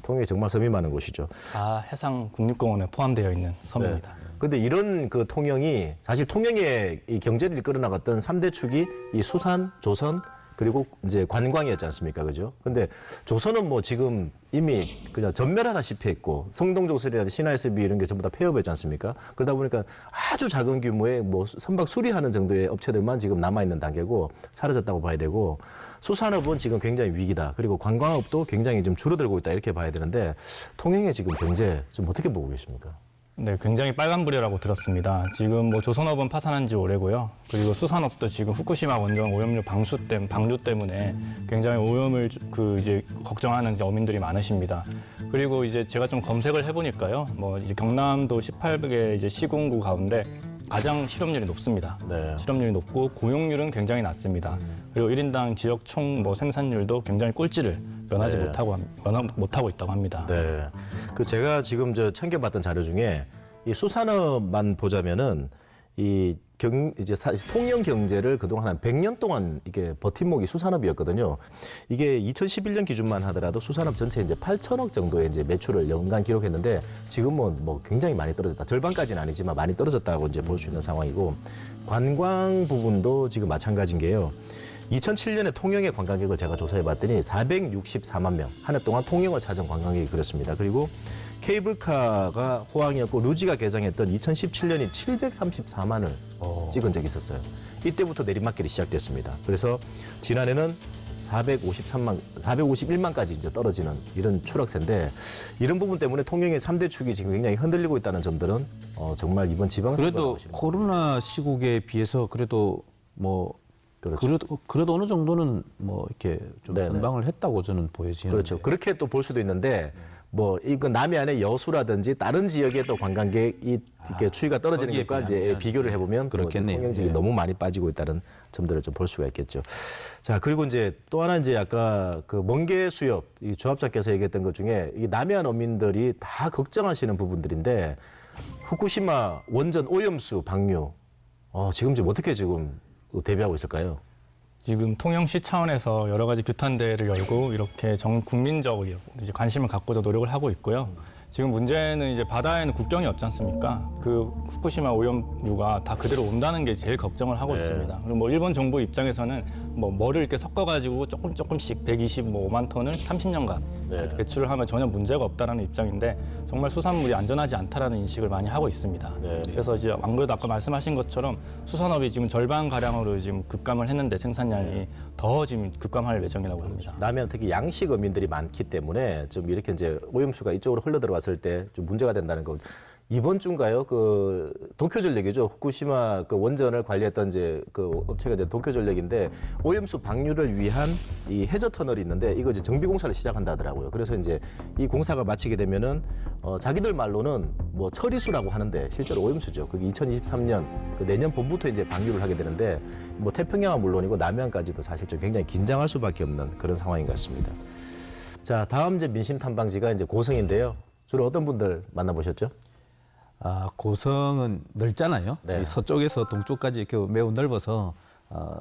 통영이 정말 섬이 많은 곳이죠. 다 해상 국립공원에 포함되어 있는 섬입니다. 근데 이런 그 통영이 사실 통영의 이 경제를 이끌어 나갔던 3대 축이 이 수산, 조선 그리고 이제 관광이었지 않습니까? 그죠? 근데 조선은 뭐 지금 이미 그냥 전멸하다시피 했고 성동조선이라든지 신화SB 이런 게 전부 다 폐업했지 않습니까? 그러다 보니까 아주 작은 규모의 뭐 선박 수리하는 정도의 업체들만 지금 남아있는 단계고 사라졌다고 봐야 되고 수산업은 지금 굉장히 위기다. 그리고 관광업도 굉장히 좀 줄어들고 있다. 이렇게 봐야 되는데 통영의 지금 경제 좀 어떻게 보고 계십니까? 네, 굉장히 빨간불이라고 들었습니다. 지금 뭐 조선업은 파산한 지 오래고요. 그리고 수산업도 지금 후쿠시마 원전 오염류 방류 때문에 굉장히 오염을 이제 걱정하는 이제 어민들이 많으십니다. 그리고 이제 제가 좀 검색을 해보니까요. 뭐 이제 경남도 18개 이제 시군구 가운데 가장 실업률이 높습니다. 네. 실업률이 높고 고용률은 굉장히 낮습니다. 그리고 1인당 지역 총 뭐 생산율도 굉장히 꼴찌를 면하지 네. 못하고 있다고 합니다. 네. 그 제가 지금 챙겨봤던 자료 중에 이 수산업만 보자면은 이제 사실 통영 경제를 그동안 한 100년 동안 이게 버팀목이 수산업이었거든요. 이게 2011년 기준만 하더라도 수산업 전체 이제 8천억 정도의 이제 매출을 연간 기록했는데 지금은 뭐 굉장히 많이 떨어졌다. 절반까지는 아니지만 많이 떨어졌다고 이제 볼 수 있는 상황이고 관광 부분도 지금 마찬가지인 게요. 2007년에 통영의 관광객을 제가 조사해 봤더니 464만 명, 한 해 동안 통영을 찾은 관광객이 그랬습니다. 그리고 케이블카가 호황이었고 루지가 개장했던 2017년이 734만을 찍은 적이 있었어요. 이때부터 내리막길이 시작됐습니다. 그래서 지난해는 451만까지 이제 떨어지는 이런 추락세인데 이런 부분 때문에 통영의 3대 축이 지금 굉장히 흔들리고 있다는 점들은 정말 이번 지방선거 그래도 코로나 시국에 비해서 그래도 뭐 그렇죠. 그래도 어느 정도는 뭐 이렇게 좀 네네. 선방을 했다고 저는 보여지는데. 그렇죠. 그렇게 또 볼 수도 있는데 뭐 이건 남해안의 여수라든지 다른 지역의 또 관광객이 이렇게 추이가 떨어지는 거기에 것과 이제 비하면 비교를 해보면 그렇겠네요. 통영 지역이 예. 너무 많이 빠지고 있다는 점들을 좀 볼 수가 있겠죠. 자 그리고 이제 또 하나 이제 아까 그 멍게 수협 이 조합장께서 얘기했던 것 중에 이 남해안 어민들이 다 걱정하시는 부분들인데 후쿠시마 원전 오염수 방류 지금 좀 어떻게 지금 대비하고 있을까요? 지금 통영시 차원에서 여러 가지 규탄대회를 열고 이렇게 전 국민적으로 이제 관심을 갖고자 노력을 하고 있고요. 지금 문제는 이제 바다에는 국경이 없지 않습니까? 그 후쿠시마 오염류가 다 그대로 온다는 게 제일 걱정을 하고 있습니다. 그리고 뭐 일본 정부 입장에서는 뭐 뭐를 이렇게 섞어가지고 조금씩 125만 톤을 30년간 이렇게 배출을 하면 전혀 문제가 없다라는 입장인데 정말 수산물이 안전하지 않다라는 인식을 많이 하고 있습니다. 그래서 이제 안 그래도 아까 말씀하신 것처럼 수산업이 지금 절반 가량으로 지금 급감을 했는데 생산량이 더 지금 급감할 예정이라고 합니다. 남해안 특히 양식 어민들이 많기 때문에 좀 이렇게 이제 오염수가 이쪽으로 흘러 들어왔을 때 좀 문제가 된다는 거. 이번 주인가요? 그 도쿄전력이죠. 후쿠시마 그 원전을 관리했던 이제 그 업체가 이제 도쿄전력인데 오염수 방류를 위한 이 해저 터널이 있는데 이거 이제 정비 공사를 시작한다 하더라고요. 그래서 이제 이 공사가 마치게 되면은 자기들 말로는 뭐 처리수라고 하는데 실제로 오염수죠. 그게 2023년 그 내년 봄부터 이제 방류를 하게 되는데 뭐 태평양은 물론이고 남해안까지도 사실 좀 굉장히 긴장할 수밖에 없는 그런 상황인 것 같습니다. 자, 다음 이제 민심 탐방지가 이제 고성인데요. 주로 어떤 분들 만나보셨죠? 고성은 넓잖아요. 네. 이 서쪽에서 동쪽까지 이렇게 매우 넓어서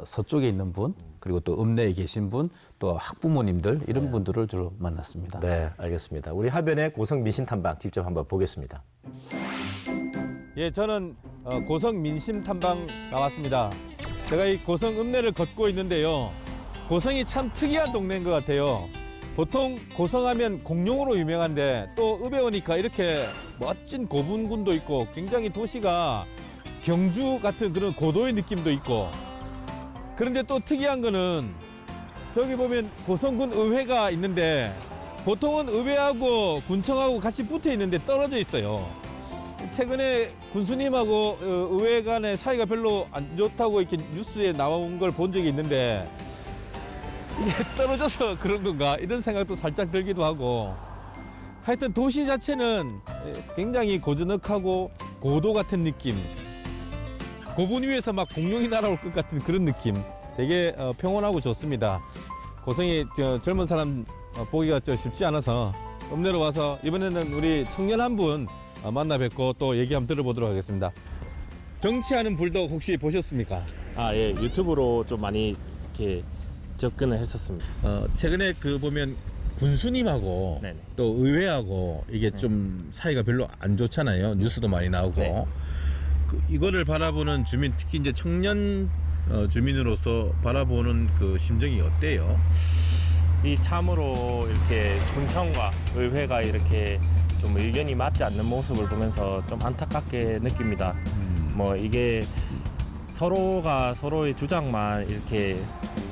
서쪽에 있는 분, 그리고 또 읍내에 계신 분, 또 학부모님들 이런 분들을 주로 만났습니다. 네, 알겠습니다. 우리 하변의 고성 민심 탐방 직접 한번 보겠습니다. 예, 저는 고성 민심 탐방 나왔습니다. 제가 이 고성 읍내를 걷고 있는데요. 고성이 참 특이한 동네인 것 같아요. 보통 고성하면 공룡으로 유명한데 또 읍에 오니까 이렇게 멋진 고분군도 있고 굉장히 도시가 경주 같은 그런 고도의 느낌도 있고, 그런데 또 특이한 거는 저기 보면 고성군 의회가 있는데 보통은 의회하고 군청하고 같이 붙어 있는데 떨어져 있어요. 최근에 군수님하고 의회 간의 사이가 별로 안 좋다고 이렇게 뉴스에 나온 걸 본 적이 있는데 이게 떨어져서 그런 건가 이런 생각도 살짝 들기도 하고 하여튼 도시 자체는 굉장히 고즈넉하고 고도 같은 느낌 고분 위에서 막 공룡이 날아올 것 같은 그런 느낌 되게 평온하고 좋습니다. 고성이 젊은 사람 보기가 좀 쉽지 않아서 읍내로 와서 이번에는 우리 청년 한 분 만나 뵙고 또 얘기 한번 들어보도록 하겠습니다. 정치하는 불독 혹시 보셨습니까? 아, 예, 유튜브로 좀 많이 이렇게 접근을 했었습니다. 최근에 그 보면 군수님하고 네네. 또 의회하고 이게 좀 사이가 별로 안 좋잖아요. 뉴스도 많이 나오고. 네. 이거를 바라보는 주민, 특히 이제 청년 주민으로서 바라보는 그 심정이 어때요? 이 참으로 이렇게 군청과 의회가 이렇게 좀 의견이 맞지 않는 모습을 보면서 좀 안타깝게 느낍니다. 뭐 이게 서로가 서로의 주장만 이렇게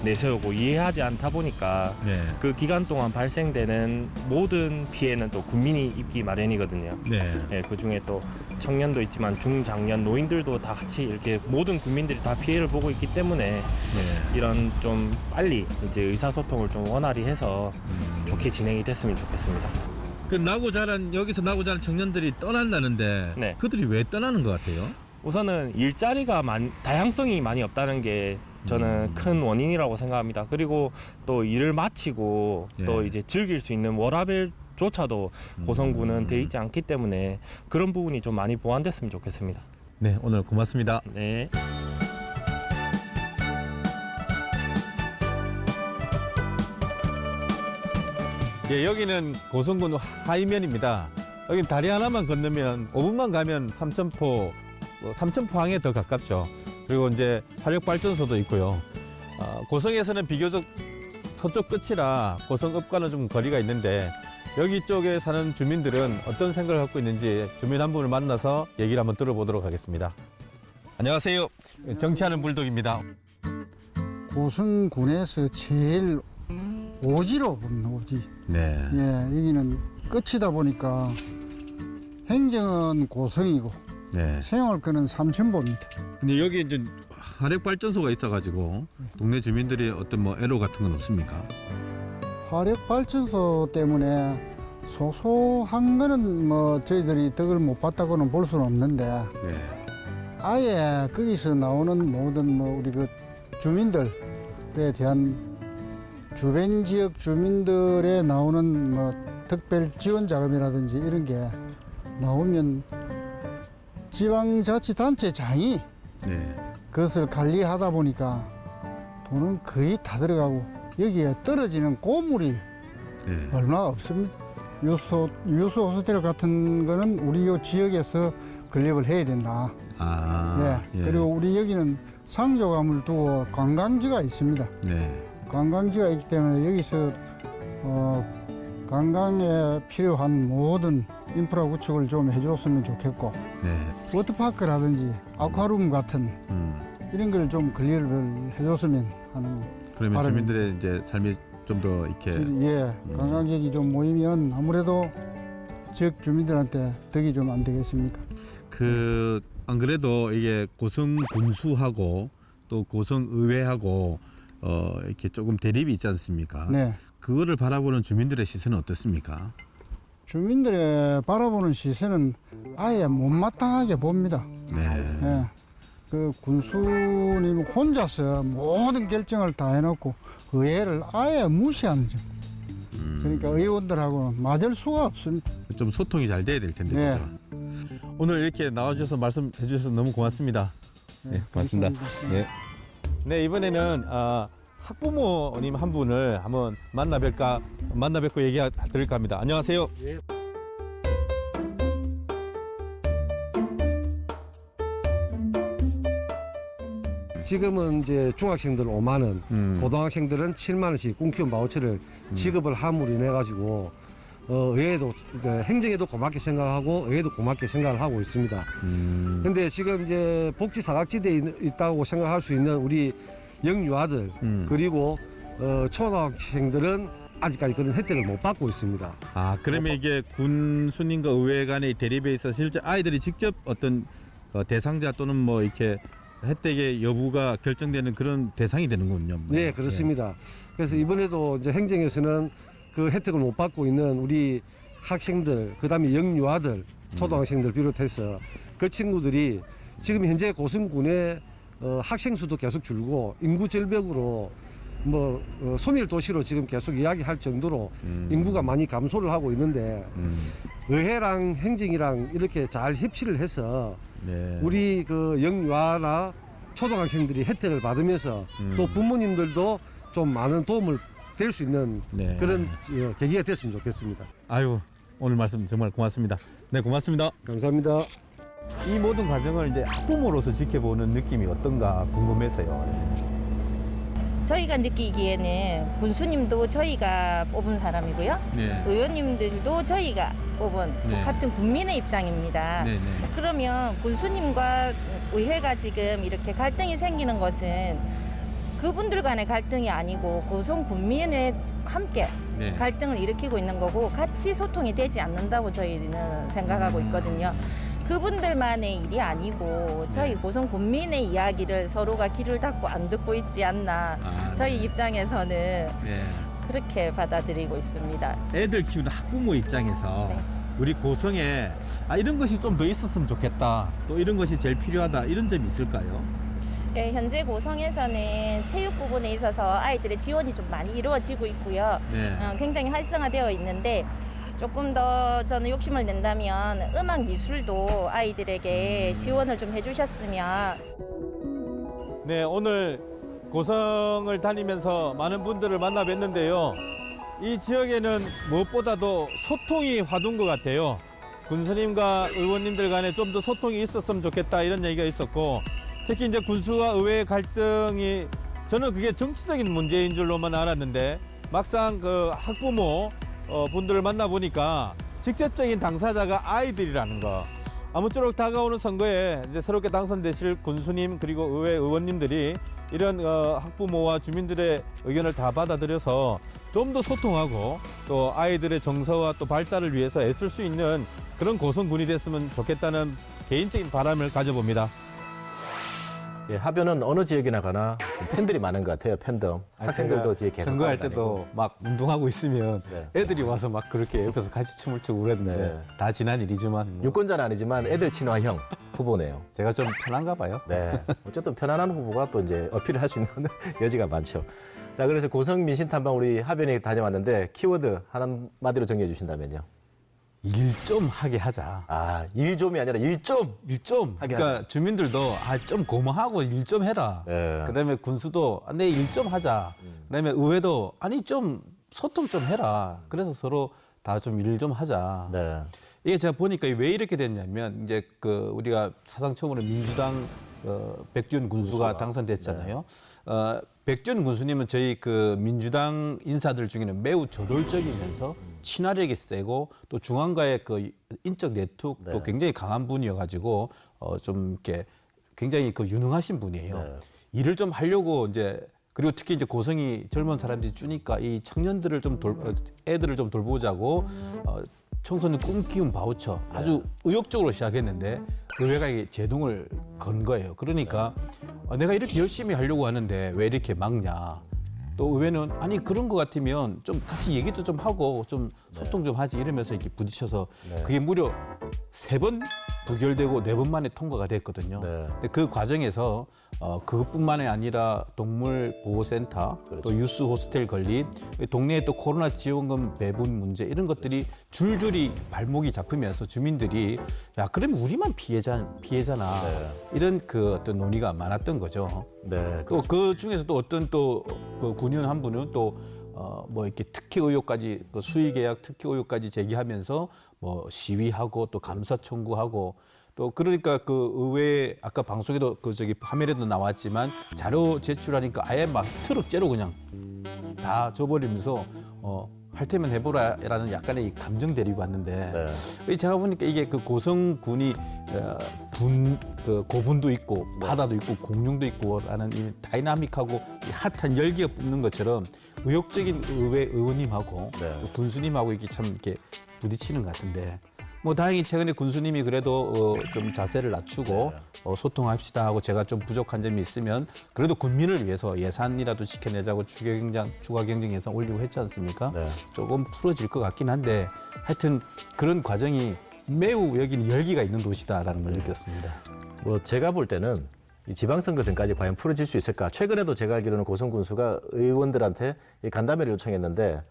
내세우고 이해하지 않다 보니까 네. 그 기간 동안 발생되는 모든 피해는 또 국민이 입기 마련이거든요. 네. 예, 그 중에 또 청년도 있지만 중장년, 노인들도 다 같이 이렇게 모든 국민들이 다 피해를 보고 있기 때문에 네. 이런 좀 빨리 이제 의사소통을 좀 원활히 해서 좋게 진행이 됐으면 좋겠습니다. 그 여기서 나고 자란 청년들이 떠난다는데 네. 그들이 왜 떠나는 것 같아요? 우선은 일자리가 다양성이 많이 없다는 게 저는 큰 원인이라고 생각합니다. 그리고 또 일을 마치고 예. 또 이제 즐길 수 있는 워라밸조차도 고성군은 돼 있지 않기 때문에 그런 부분이 좀 많이 보완됐으면 좋겠습니다. 네, 오늘 고맙습니다. 네. 예, 여기는 고성군 하이면입니다. 여기 다리 하나만 건너면 5분만 가면 삼천포, 삼천포항에 더 가깝죠. 그리고 이제 화력발전소도 있고요. 고성에서는 비교적 서쪽 끝이라 고성읍과는 좀 거리가 있는데 여기 쪽에 사는 주민들은 어떤 생각을 갖고 있는지 주민 한 분을 만나서 얘기를 한번 들어보도록 하겠습니다. 안녕하세요. 정치하는 불독입니다. 고성군에서 제일 오지로 보는 오지. 네. 예, 여기는 끝이다 보니까 행정은 고성이고 네. 생활권은 삼천포입니다. 근데 여기 이제 화력발전소가 있어가지고 동네 주민들이 어떤 뭐 애로 같은 건 없습니까? 화력발전소 때문에 소소한 거는 뭐 저희들이 덕을 못 봤다고는 볼 수는 없는데 네. 아예 거기서 나오는 모든 뭐 우리 그 주민들에 대한 주변 지역 주민들에 나오는 뭐 특별 지원 자금이라든지 이런 게 나오면 지방자치단체장이 네. 그것을 관리하다 보니까 돈은 거의 다 들어가고 여기에 떨어지는 고물이 네. 얼마 없습니다. 유수 호스텔 같은 거는 우리 요 지역에서 건립을 해야 된다. 예. 그리고 우리 여기는 상조감을 두고 관광지가 있습니다. 네. 관광지가 있기 때문에 여기서 관광에 필요한 모든 인프라 구축을 좀 해줬으면 좋겠고 네. 워터파크라든지 아쿠아룸 같은 이런 걸 좀 관리를 해줬으면 하는 그러면 바람입니다. 주민들의 이제 삶이 좀 더 이렇게 예, 관광객이 좀 모이면 아무래도 지역 주민들한테 덕이 좀 안 되겠습니까? 그 안 그래도 이게 고성 군수하고 또 고성 의회하고 이렇게 조금 대립이 있지 않습니까? 네. 그거를 바라보는 주민들의 시선은 어떻습니까? 주민들의 바라보는 시선은 아예 못마땅하게 봅니다. 네. 예. 그 군수님 혼자서 모든 결정을 다 해놓고 의회를 아예 무시하는 점. 그러니까 의원들하고 맞을 수가 없습니다. 좀 소통이 잘 돼야 될 텐데. 네. 그렇죠? 오늘 이렇게 나와주셔서 말씀해 주셔서 너무 고맙습니다. 네, 고맙습니다. 네. 네, 이번에는 학부모님 한 분을 한번 만나 뵙고 얘기 드릴까 합니다. 안녕하세요. 예. 지금은 이제 중학생들 5만 원, 고등학생들은 7만 원씩 꿈키운 바우처를 지급을 함으로 인해 가지고 의회도 행정에도 고맙게 생각하고 의회도 고맙게 생각을 하고 있습니다. 근데 지금 이제 복지 사각지대에 있다고 생각할 수 있는 우리 영유아들 그리고 초등학생들은 아직까지 그런 혜택을 못 받고 있습니다. 아, 그러면 이게 군수님과 의회 간의 대립에 있어서 실제 아이들이 직접 어떤 대상자 또는 뭐 이렇게 혜택의 여부가 결정되는 그런 대상이 되는군요. 네, 그렇습니다. 그래서 이번에도 이제 행정에서는 그 혜택을 못 받고 있는 우리 학생들, 그다음에 영유아들, 초등학생들 비롯해서 그 친구들이 지금 현재 고성군의 학생 수도 계속 줄고 인구 절벽으로 소멸 도시로 지금 계속 이야기할 정도로 인구가 많이 감소를 하고 있는데 의회랑 행정이랑 이렇게 잘 협치를 해서 네. 우리 그 영유아나 초등학생들이 혜택을 받으면서 또 부모님들도 좀 많은 도움을 될 수 있는 네. 그런 계기가 됐으면 좋겠습니다. 아유, 오늘 말씀 정말 고맙습니다. 네, 고맙습니다. 감사합니다. 이 모든 과정을 이제 학부모로서 지켜보는 느낌이 어떤가 궁금해서요. 저희가 느끼기에는 군수님도 저희가 뽑은 사람이고요. 네. 의원님들도 저희가 뽑은 네. 같은 국민의 입장입니다. 네, 네. 그러면 군수님과 의회가 지금 이렇게 갈등이 생기는 것은 그분들 간의 갈등이 아니고 고성 군민의 함께 네. 갈등을 일으키고 있는 거고 같이 소통이 되지 않는다고 저희는 생각하고 있거든요. 그분들만의 일이 아니고 저희 고성 군민의 이야기를 서로가 귀를 닫고 안 듣고 있지 않나 저희 입장에서는 네. 그렇게 받아들이고 있습니다. 애들 키우는 학부모 입장에서 우리 고성에 이런 것이 좀 더 있었으면 좋겠다. 또 이런 것이 제일 필요하다. 이런 점이 있을까요? 네, 현재 고성에서는 체육 부분에 있어서 아이들의 지원이 좀 많이 이루어지고 있고요. 네. 굉장히 활성화되어 있는데 조금 더 저는 욕심을 낸다면 음악 미술도 아이들에게 지원을 좀 해주셨으면. 네, 오늘 고성을 다니면서 많은 분들을 만나 뵀는데요. 이 지역에는 무엇보다도 소통이 화두인 것 같아요. 군수님과 의원님들 간에 좀 더 소통이 있었으면 좋겠다 이런 얘기가 있었고, 특히 이제 군수와 의회의 갈등이 저는 그게 정치적인 문제인 줄로만 알았는데 막상 그 학부모 분들을 만나보니까 직접적인 당사자가 아이들이라는 거. 아무쪼록 다가오는 선거에 이제 새롭게 당선되실 군수님 그리고 의회 의원님들이 이런 학부모와 주민들의 의견을 다 받아들여서 좀 더 소통하고 또 아이들의 정서와 또 발달을 위해서 애쓸 수 있는 그런 고성군이 됐으면 좋겠다는 개인적인 바람을 가져봅니다. 예, 하변은 어느 지역이나 가나 좀 팬들이 많은 것 같아요. 팬덤. 학생들도 뒤에 계속 선거할 따라다니고. 때도 막 운동하고 있으면 네. 애들이 와서 막 그렇게 옆에서 같이 춤을 추고 그랬는데 네. 다 지난 일이지만 뭐 유권자는 아니지만 애들 친화형 후보네요. 제가 좀 편한가 봐요. 네. 어쨌든 편안한 후보가 또 이제 어필을 할 수 있는 여지가 많죠. 자, 그래서 고성 민심 탐방 우리 하변이 다녀왔는데 키워드 한마디로 정리해 주신다면요. 일 좀 하게 하자. 일 좀이 아니라 일 좀 하게 그러니까 하자. 주민들도 좀 고마하고 일 좀 해라. 네. 그다음에 군수도 내 일 좀 하자. 그다음에 의회도 좀 소통 좀 해라. 그래서 서로 다 좀 일 좀 하자. 네. 이게 제가 보니까 왜 이렇게 됐냐면 이제 그 우리가 사상 처음으로 민주당 백준 군수가 당선됐잖아요. 백준 군수님은 저희 그 민주당 인사들 중에는 매우 저돌적이면서 친화력이 세고 또 중앙과의 그 인적 네트워크도 네. 굉장히 강한 분이어가지고 좀 이렇게 굉장히 그 유능하신 분이에요. 네. 일을 좀 하려고 이제 그리고 특히 이제 고성이 젊은 사람들이 주니까 이 청년들을 좀 애들을 좀 돌보자고 청소년 꿈키움 바우처 아주 의욕적으로 시작했는데 의회가 이게 제동을 건 거예요. 그러니까 내가 이렇게 열심히 하려고 하는데 왜 이렇게 막냐. 또 의회는 아니 그런 거 같으면 좀 같이 얘기도 좀 하고 좀 소통 좀 하지 이러면서 이렇게 부딪혀서 그게 무려 3번 부결되고 4번 만에 통과가 됐거든요. 근데 그 과정에서 그것뿐만이 아니라 동물보호센터, 또 유스 호스텔 건립, 동네에 또 코로나 지원금 배분 문제 이런 것들이 줄줄이 발목이 잡히면서 주민들이 야 그러면 우리만 피해잖아 이런 그 어떤 논의가 많았던 거죠. 네. 그 중에서 또 어떤 그 군의원 한 분은 또 뭐 이렇게 특혜 의혹까지 그 수의계약 특혜 의혹까지 제기하면서 뭐 시위하고 또 감사 청구하고 또 그러니까 그 의회 아까 방송에도 그 저기 화면에도 나왔지만 자료 제출하니까 아예 막 트럭째로 그냥 다 줘버리면서 할 테면 해보라라는 약간의 이 감정 대립이 왔는데 제가 보니까 이게 그 고성군이 그 고분도 있고 바다도 있고 공룡도 있고라는 이 다이나믹하고 이 핫한 열기가 뿜는 것처럼 의욕적인 의회 의원님하고 군수님하고 이게 참 이렇게 부딪히는 것 같은데 뭐 다행히 최근에 군수님이 그래도 좀 자세를 낮추고 소통합시다 하고 제가 좀 부족한 점이 있으면 그래도 국민을 위해서 예산이라도 지켜내자고 추가 경쟁 예산 올리고 했지 않습니까? 조금 풀어질 것 같긴 한데 하여튼 그런 과정이 매우 여기는 열기가 있는 도시다라는 걸 느꼈습니다. 뭐 제가 볼 때는 이 지방선거 전까지 과연 풀어질 수 있을까? 최근에도 제가 알기로는 고성 군수가 의원들한테 이 간담회를 요청했는데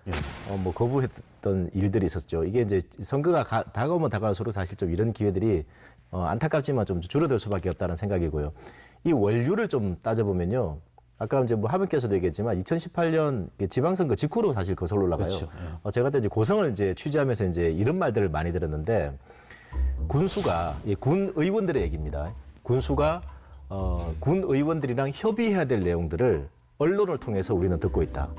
뭐 거부했던 일들이 있었죠. 이게 이제 선거가 다가오면 다가올수록 사실 좀 이런 기회들이 안타깝지만 좀 줄어들 수밖에 없다는 생각이고요. 이 원류를 좀 따져보면요. 아까 이제 뭐 하분께서도 얘기했지만 2018년 지방선거 직후로 사실 거슬러 올라가요. 그렇죠. 제가 그때 이제 고성을 이제 취재하면서 이제 이런 말들을 많이 들었는데 군수가 군 의원들의 얘기입니다. 군수가 군 의원들이랑 협의해야 될 내용들을 언론을 통해서 우리는 듣고 있다.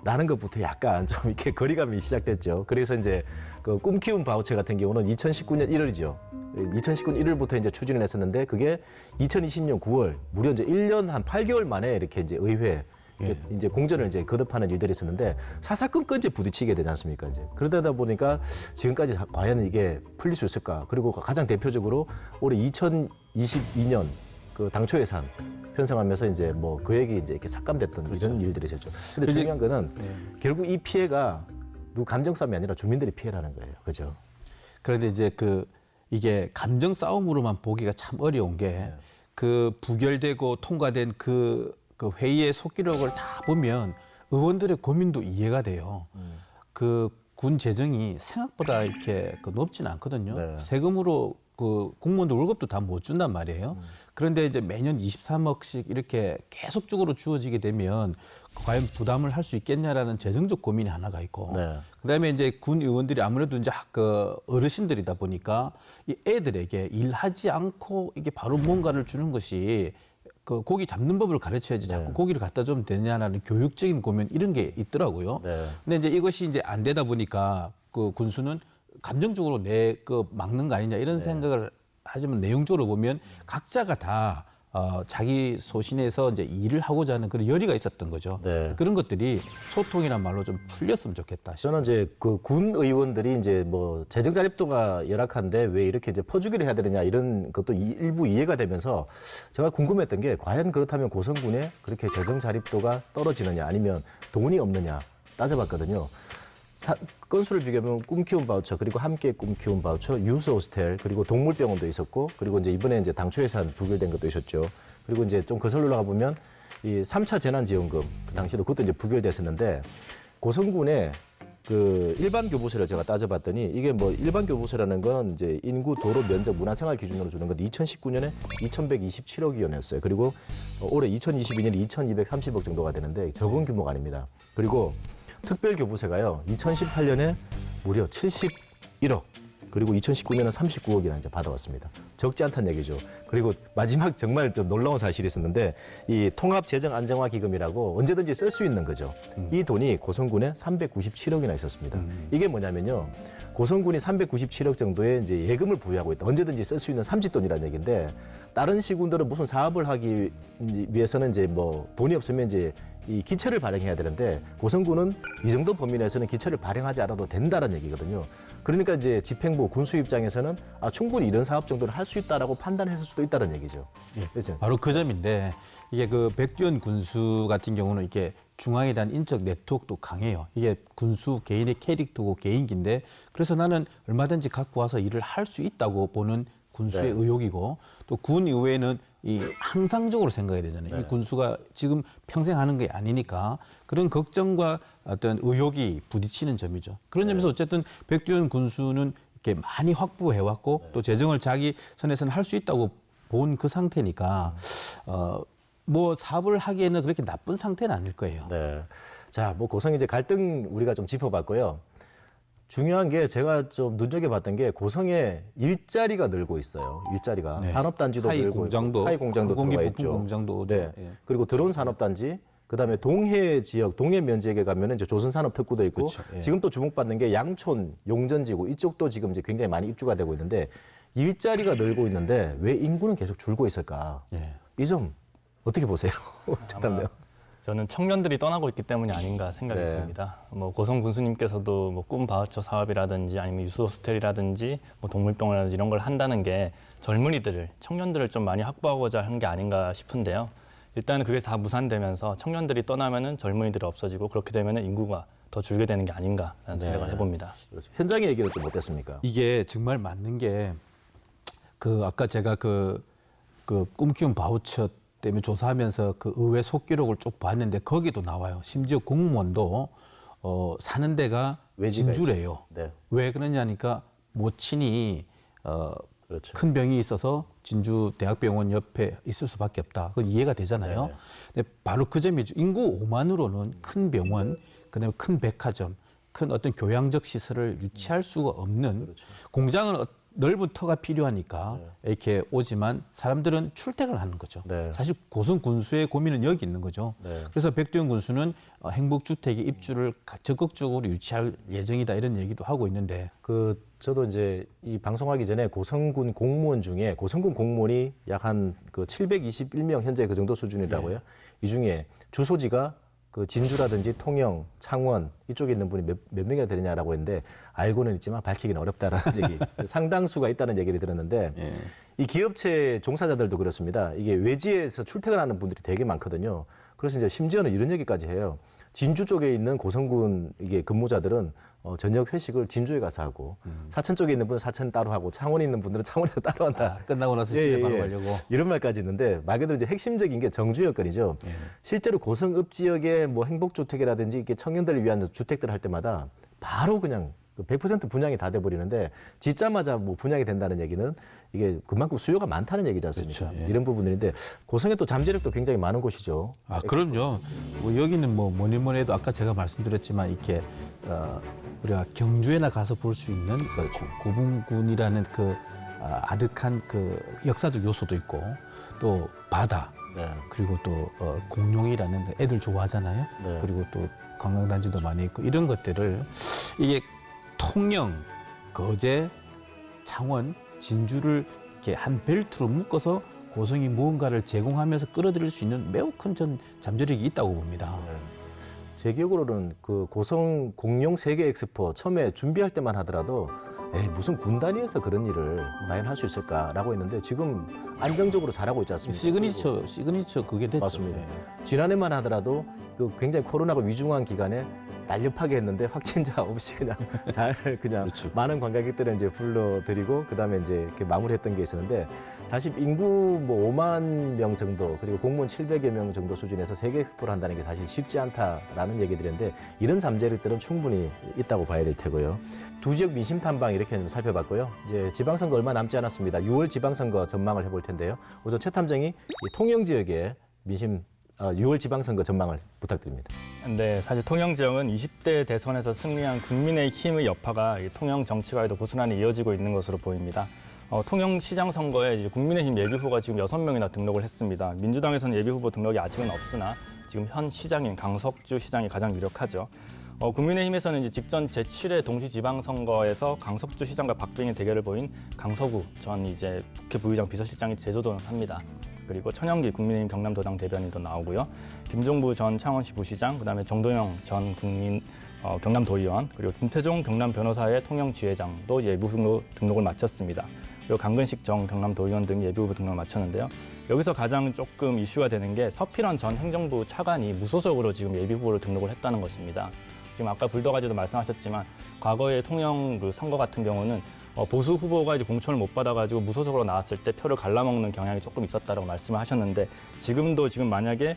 라는 것부터 약간 좀 이렇게 거리감이 시작됐죠. 그래서 이제 그 꿈키운 바우처 같은 경우는 2019년 1월이죠. 2019년 1월부터 이제 추진을 했었는데 그게 2020년 9월 무려 이제 1년 한 8개월 만에 이렇게 이제 의회 이제 공전을 이제 거듭하는 일들이 있었는데 사사건건 이제 부딪히게 되지 않습니까? 이제 그러다 보니까 지금까지 과연 이게 풀릴 수 있을까? 그리고 가장 대표적으로 올해 2022년 그 당초 예산 편성하면서 이제 뭐 그 얘기 이제 이렇게 삭감됐던 이런 일들이 있었죠. 근데 중요한 거는 결국 이 피해가 누구 감정 싸움이 아니라 주민들이 피해라는 거예요. 그죠? 그런데 이제 이게 감정 싸움으로만 보기가 참 어려운 게 그 부결되고 통과된 그 회의의 속기록을 다 보면 의원들의 고민도 이해가 돼요. 그 군 재정이 생각보다 이렇게 높지는 않거든요. 세금으로 그 공무원들 월급도 다 못 준단 말이에요. 그런데 이제 매년 23억씩 이렇게 계속적으로 주어지게 되면 과연 부담을 할 수 있겠냐라는 재정적 고민이 하나가 있고, 그다음에 이제 군 의원들이 아무래도 이제 그 어르신들이다 보니까 이 애들에게 일하지 않고 이게 바로 뭔가를 주는 것이 그 고기 잡는 법을 가르쳐야지 자꾸 고기를 갖다 주면 되냐라는 교육적인 고민 이런 게 있더라고요. 근데 이제 이것이 이제 안 되다 보니까 그 군수는 감정적으로 막는 거 아니냐 이런 생각을 하지만 내용적으로 보면 각자가 다 자기 소신에서 이제 일을 하고자 하는 그런 열의가 있었던 거죠. 그런 것들이 소통이란 말로 좀 풀렸으면 좋겠다. 저는 이제 그 군 의원들이 이제 뭐 재정 자립도가 열악한데 왜 이렇게 이제 퍼주기를 해야 되느냐 이런 것도 일부 이해가 되면서 제가 궁금했던 게 과연 그렇다면 고성군에 그렇게 재정 자립도가 떨어지느냐 아니면 돈이 없느냐 따져봤거든요. 건수를 비교하면 꿈키운 바우처 그리고 함께 꿈키운 바우처 유스 호스텔 그리고 동물병원도 있었고 그리고 이제 이번에 이제 당초 예산 부결된 것도 있었죠. 그리고 이제 좀 거슬러 올라가 보면 이 3차 재난지원금 그 당시도 그것도 이제 부결됐었는데 고성군에 그 일반 교부세를 제가 따져봤더니 이게 뭐 일반 교부세라는 건 이제 인구 도로 면적 문화생활 기준으로 주는 건데 2019년에 2,127억 원이었어요. 그리고 올해 2022년에 2,230억 정도가 되는데 적은 규모가 아닙니다. 그리고 특별교부세가요, 2018년에 무려 71억, 그리고 2019년은 39억이나 이제 받아왔습니다. 적지 않다는 얘기죠. 그리고 마지막 정말 좀 놀라운 사실이 있었는데, 이 통합재정안정화기금이라고 언제든지 쓸 수 있는 거죠. 이 돈이 고성군에 397억이나 있었습니다. 이게 뭐냐면요, 고성군이 397억 정도의 이제 예금을 부여하고 있다. 언제든지 쓸 수 있는 삼짓돈이라는 얘기인데, 다른 시군들은 무슨 사업을 하기 위해서는 이제 뭐 돈이 없으면 이제 이 기체를 발행해야 되는데 고성군은 이 정도 범위 내에서는 기체를 발행하지 않아도 된다는 얘기거든요. 그러니까 이제 집행부 군수 입장에서는 충분히 이런 사업 정도를 할 수 있다라고 판단했을 수도 있다는 얘기죠. 그렇죠? 바로 그 점인데 이게 그 백두현 군수 같은 경우는 이게 중앙에 대한 인적 네트워크도 강해요. 이게 군수 개인의 캐릭터고 개인기인데 그래서 나는 얼마든지 갖고 와서 일을 할 수 있다고 보는 군수의 의욕이고 또 군 의회는 이 항상적으로 생각해야 되잖아요. 이 군수가 지금 평생 하는 게 아니니까 그런 걱정과 어떤 의욕이 부딪히는 점이죠. 그런 점에서 어쨌든 백두현 군수는 이렇게 많이 확보해왔고 또 재정을 자기 선에서는 할 수 있다고 본 그 상태니까 뭐 사업을 하기에는 그렇게 나쁜 상태는 아닐 거예요. 자, 뭐 고성 이제 갈등 우리가 좀 짚어봤고요. 중요한 게 제가 좀 눈여겨봤던 게 고성에 일자리가 늘고 있어요. 일자리가 산업단지도 하이 늘고 공장도, 하이 공장도 들어가 있죠. 공장도 그리고 드론 산업단지, 그다음에 동해 지역, 동해 면지역에 가면은 이제 조선산업특구도 있고, 지금 또 주목받는 게 양촌, 용전지구 이쪽도 지금 이제 굉장히 많이 입주가 되고 있는데 일자리가 늘고 있는데 왜 인구는 계속 줄고 있을까? 이 점 어떻게 보세요? 잠깐만요. 저는 청년들이 떠나고 있기 때문이 아닌가 생각이 듭니다. 뭐 고성 군수님께서도 뭐 꿈 바우처 사업이라든지 아니면 유수 호스텔이라든지 뭐 동물병원이라든지 이런 걸 한다는 게 젊은이들을 청년들을 좀 많이 확보하고자 한 게 아닌가 싶은데요. 일단은 그게 다 무산되면서 청년들이 떠나면은 젊은이들이 없어지고 그렇게 되면은 인구가 더 줄게 되는 게 아닌가라는 생각을 해봅니다. 현장의 얘기는 좀 어땠습니까? 이게 정말 맞는 게 그 아까 제가 그 꿈 키운 바우처 때문에 조사하면서 그 의회 속기록을 쭉 봤는데 거기도 나와요. 심지어 공무원도 사는 데가 진주래요. 네. 왜 그러냐니까 모친이 그렇죠. 큰 병이 있어서 진주 대학병원 옆에 있을 수밖에 없다. 그건 이해가 되잖아요. 네. 근데 바로 그 점이죠. 인구 5만으로는 큰 병원, 그다음에 큰 백화점, 큰 어떤 교양적 시설을 유치할 수가 없는 그렇죠. 공장은 넓은 터가 필요하니까 이렇게 오지만 사람들은 출퇴근을 하는 거죠. 네. 사실 고성 군수의 고민은 여기 있는 거죠. 네. 그래서 백두현 군수는 행복주택의 입주를 적극적으로 유치할 예정이다 이런 얘기도 하고 있는데 저도 이제 이 방송하기 전에 고성군 공무원 중에 고성군 공무원이 약 한 그 721명 현재 그 정도 수준이라고요. 이 중에 주소지가 그 진주라든지 통영, 창원 이쪽에 있는 분이 몇 명이나 되느냐라고 했는데 알고는 있지만 밝히기는 어렵다라는 얘기, 상당수가 있다는 얘기를 들었는데 이 기업체 종사자들도 그렇습니다. 이게 외지에서 출퇴근하는 분들이 되게 많거든요. 그래서 이제 심지어는 이런 얘기까지 해요. 진주 쪽에 있는 고성군 이게 근무자들은 저녁 회식을 진주에 가서 하고 사천 쪽에 있는 분은 사천 따로 하고 창원에 있는 분들은 창원에서 따로 한다. 끝나고 나서 집에 바로 가려고. 이런 말까지 있는데 말 그대로 이제 핵심적인 게 정주 여건이죠. 실제로 고성읍 지역의 뭐 행복주택이라든지 이렇게 청년들을 위한 주택들을 할 때마다 바로 그냥 100% 분양이 다 돼버리는데 짓자마자 뭐 분양이 된다는 얘기는 이게 그만큼 수요가 많다는 얘기지 않습니까? 그렇죠. 이런 부분들인데 고성에 또 잠재력도 굉장히 많은 곳이죠. 아, 그럼요. 뭐 여기는 뭐 뭐니 해도 아까 제가 말씀드렸지만 이렇게 우리가 경주에나 가서 볼 수 있는 고분군이라는 그 아득한 그 역사적 요소도 있고 또 바다 그리고 또 공룡이라는 애들 좋아하잖아요. 그리고 또 관광단지도 많이 있고 이런 것들을 이게 통영, 거제, 창원, 진주를 이렇게 한 벨트로 묶어서 고성이 무언가를 제공하면서 끌어들일 수 있는 매우 큰 잠재력이 있다고 봅니다. 제 기억으로는 그 고성 공룡 세계 엑스포 처음에 준비할 때만 하더라도 무슨 군 단위에서 그런 일을 과연 할 수 있을까라고 했는데 지금 안정적으로 잘하고 있지 않습니까? 시그니처 그게 됐죠. 맞습니다. 지난해만 하더라도 그 굉장히 코로나가 위중한 기간에 날렵하게 했는데 확진자 없이 그냥 잘 그냥 그렇죠. 많은 관광객들을 이제 불러들이고 그다음에 이제 이렇게 마무리했던 게 있었는데 사실 인구 뭐 5만 명 정도 그리고 공무원 700여 명 정도 수준에서 세계 엑스포를 한다는 게 사실 쉽지 않다라는 얘기들인데 이런 잠재력들은 충분히 있다고 봐야 될 테고요. 두 지역 민심 탐방 이렇게 좀 살펴봤고요. 이제 지방선거 얼마 남지 않았습니다. 6월 지방선거 전망을 해볼 텐데요. 우선 최 탐정이 이 통영 지역의 민심 6월 지방선거 전망을 부탁드립니다. 네, 사실 통영 지역은 20대 대선에서 승리한 국민의힘의 여파가 이 통영 정치가에도 고스란히 이어지고 있는 것으로 보입니다. 통영시장 선거에 이제 국민의힘 예비후보가 지금 6명이나 등록을 했습니다. 민주당에서는 예비후보 등록이 아직은 없으나 지금 현 시장인 강석주 시장이 가장 유력하죠. 국민의힘에서는 이제 직전 제7회 동시지방선거에서 강석주 시장과 박빙의 대결을 보인 강서구 전 이제 국회 부의장 비서실장이 재도전합니다. 그리고 천영기 국민의힘 경남도당 대변인도 나오고요. 김종부 전 창원시 부시장, 그다음에 정도영 전 경남도의원, 그리고 김태종 경남 변호사의 통영 지회장도 예비후보 등록을 마쳤습니다. 그리고 강근식 전 경남도의원 등 예비후보 등록을 마쳤는데요. 여기서 가장 조금 이슈가 되는 게 서필원 전 행정부 차관이 무소속으로 지금 예비후보로 등록을 했다는 것입니다. 지금 아까 불더가지도 말씀하셨지만 과거의 통영 그 선거 같은 경우는 보수 후보가 이제 공천을 못 받아가지고 무소속으로 나왔을 때 표를 갈라먹는 경향이 조금 있었다고 말씀을 하셨는데 지금도 지금 만약에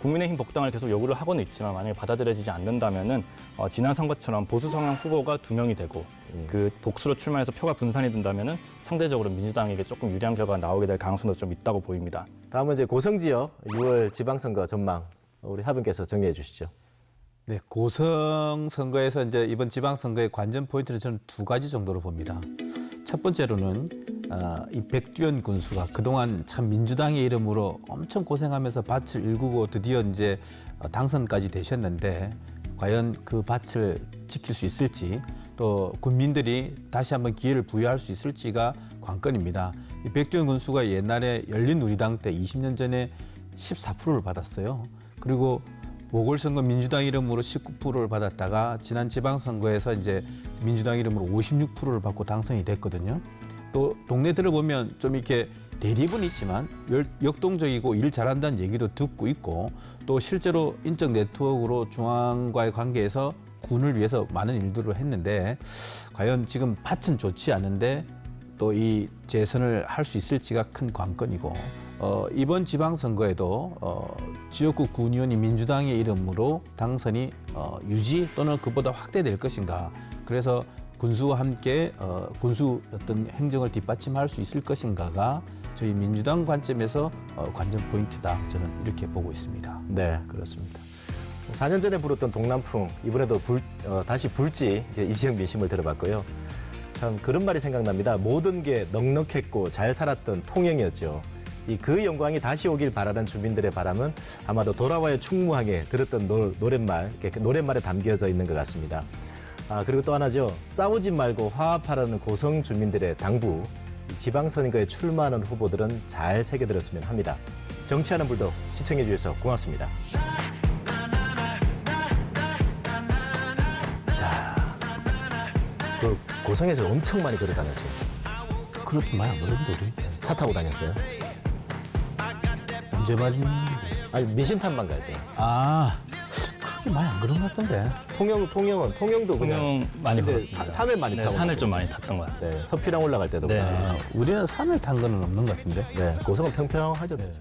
국민의힘 복당을 계속 요구를 하고는 있지만 만약에 받아들여지지 않는다면은 지난 선거처럼 보수 성향 후보가 2명이 되고 그 복수로 출마해서 표가 분산이 된다면은 상대적으로 민주당에게 조금 유리한 결과가 나오게 될 가능성도 좀 있다고 보입니다. 다음은 이제 고성 지역 6월 지방선거 전망 우리 하분께서 정리해 주시죠. 네, 고성 선거에서 이제 이번 지방선거의 관전 포인트는 저는 2가지 정도로 봅니다. 첫 번째로는 이 백두현 군수가 그동안 참 민주당의 이름으로 엄청 고생하면서 밭을 일구고 드디어 이제 당선까지 되셨는데 과연 그 밭을 지킬 수 있을지 또 국민들이 다시 한번 기회를 부여할 수 있을지가 관건입니다. 이 백두현 군수가 옛날에 열린우리당 때 20년 전에 14%를 받았어요. 그리고 보궐선거 민주당 이름으로 19%를 받았다가 지난 지방선거에서 이제 민주당 이름으로 56%를 받고 당선이 됐거든요. 또 동네들을 보면 좀 이렇게 대립은 있지만 역동적이고 일 잘한다는 얘기도 듣고 있고 또 실제로 인적 네트워크로 중앙과의 관계에서 군을 위해서 많은 일들을 했는데 과연 지금 밭은 좋지 않은데 또 이 재선을 할 수 있을지가 큰 관건이고 이번 지방선거에도 지역구 군의원이 민주당의 이름으로 당선이 유지 또는 그보다 확대될 것인가. 그래서 군수와 함께 군수 어떤 행정을 뒷받침할 수 있을 것인가가 저희 민주당 관점에서 관전 포인트다. 저는 이렇게 보고 있습니다. 네, 그렇습니다. 4년 전에 불었던 동남풍, 이번에도 다시 불지 이제 이지역 민심을 들어봤고요. 참 그런 말이 생각납니다. 모든 게 넉넉했고 잘 살았던 통영이었죠. 그 영광이 다시 오길 바라는 주민들의 바람은 아마도 돌아와요 충무항에 들었던 노랫말, 이렇게 노랫말에 담겨져 있는 것 같습니다. 그리고 또 하나죠. 싸우지 말고 화합하라는 고성 주민들의 당부, 지방선거에 출마하는 후보들은 잘 새겨들었으면 합니다. 정치하는 불독 시청해 주셔서 고맙습니다. 자, 그 고성에서 엄청 많이 걸어 다녔죠. 그렇게 많이 안 걸었는데 우리? 차 타고 다녔어요. 언제 말이니? 아니 미신탄만 갈 때. 그렇게 많이 안 그런 것 같던데. 통영도 그냥 통영 많이 걸었습니다. 산을 많이 타고 산을 좀 많이 탔던 것 같습니다. 네, 서피랑 올라갈 때도 네. 우리는 산을 탄 거는 없는 것 같은데. 네, 고성은 평평하죠. 네.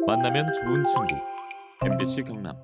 만나면 좋은 친구 MBC 경남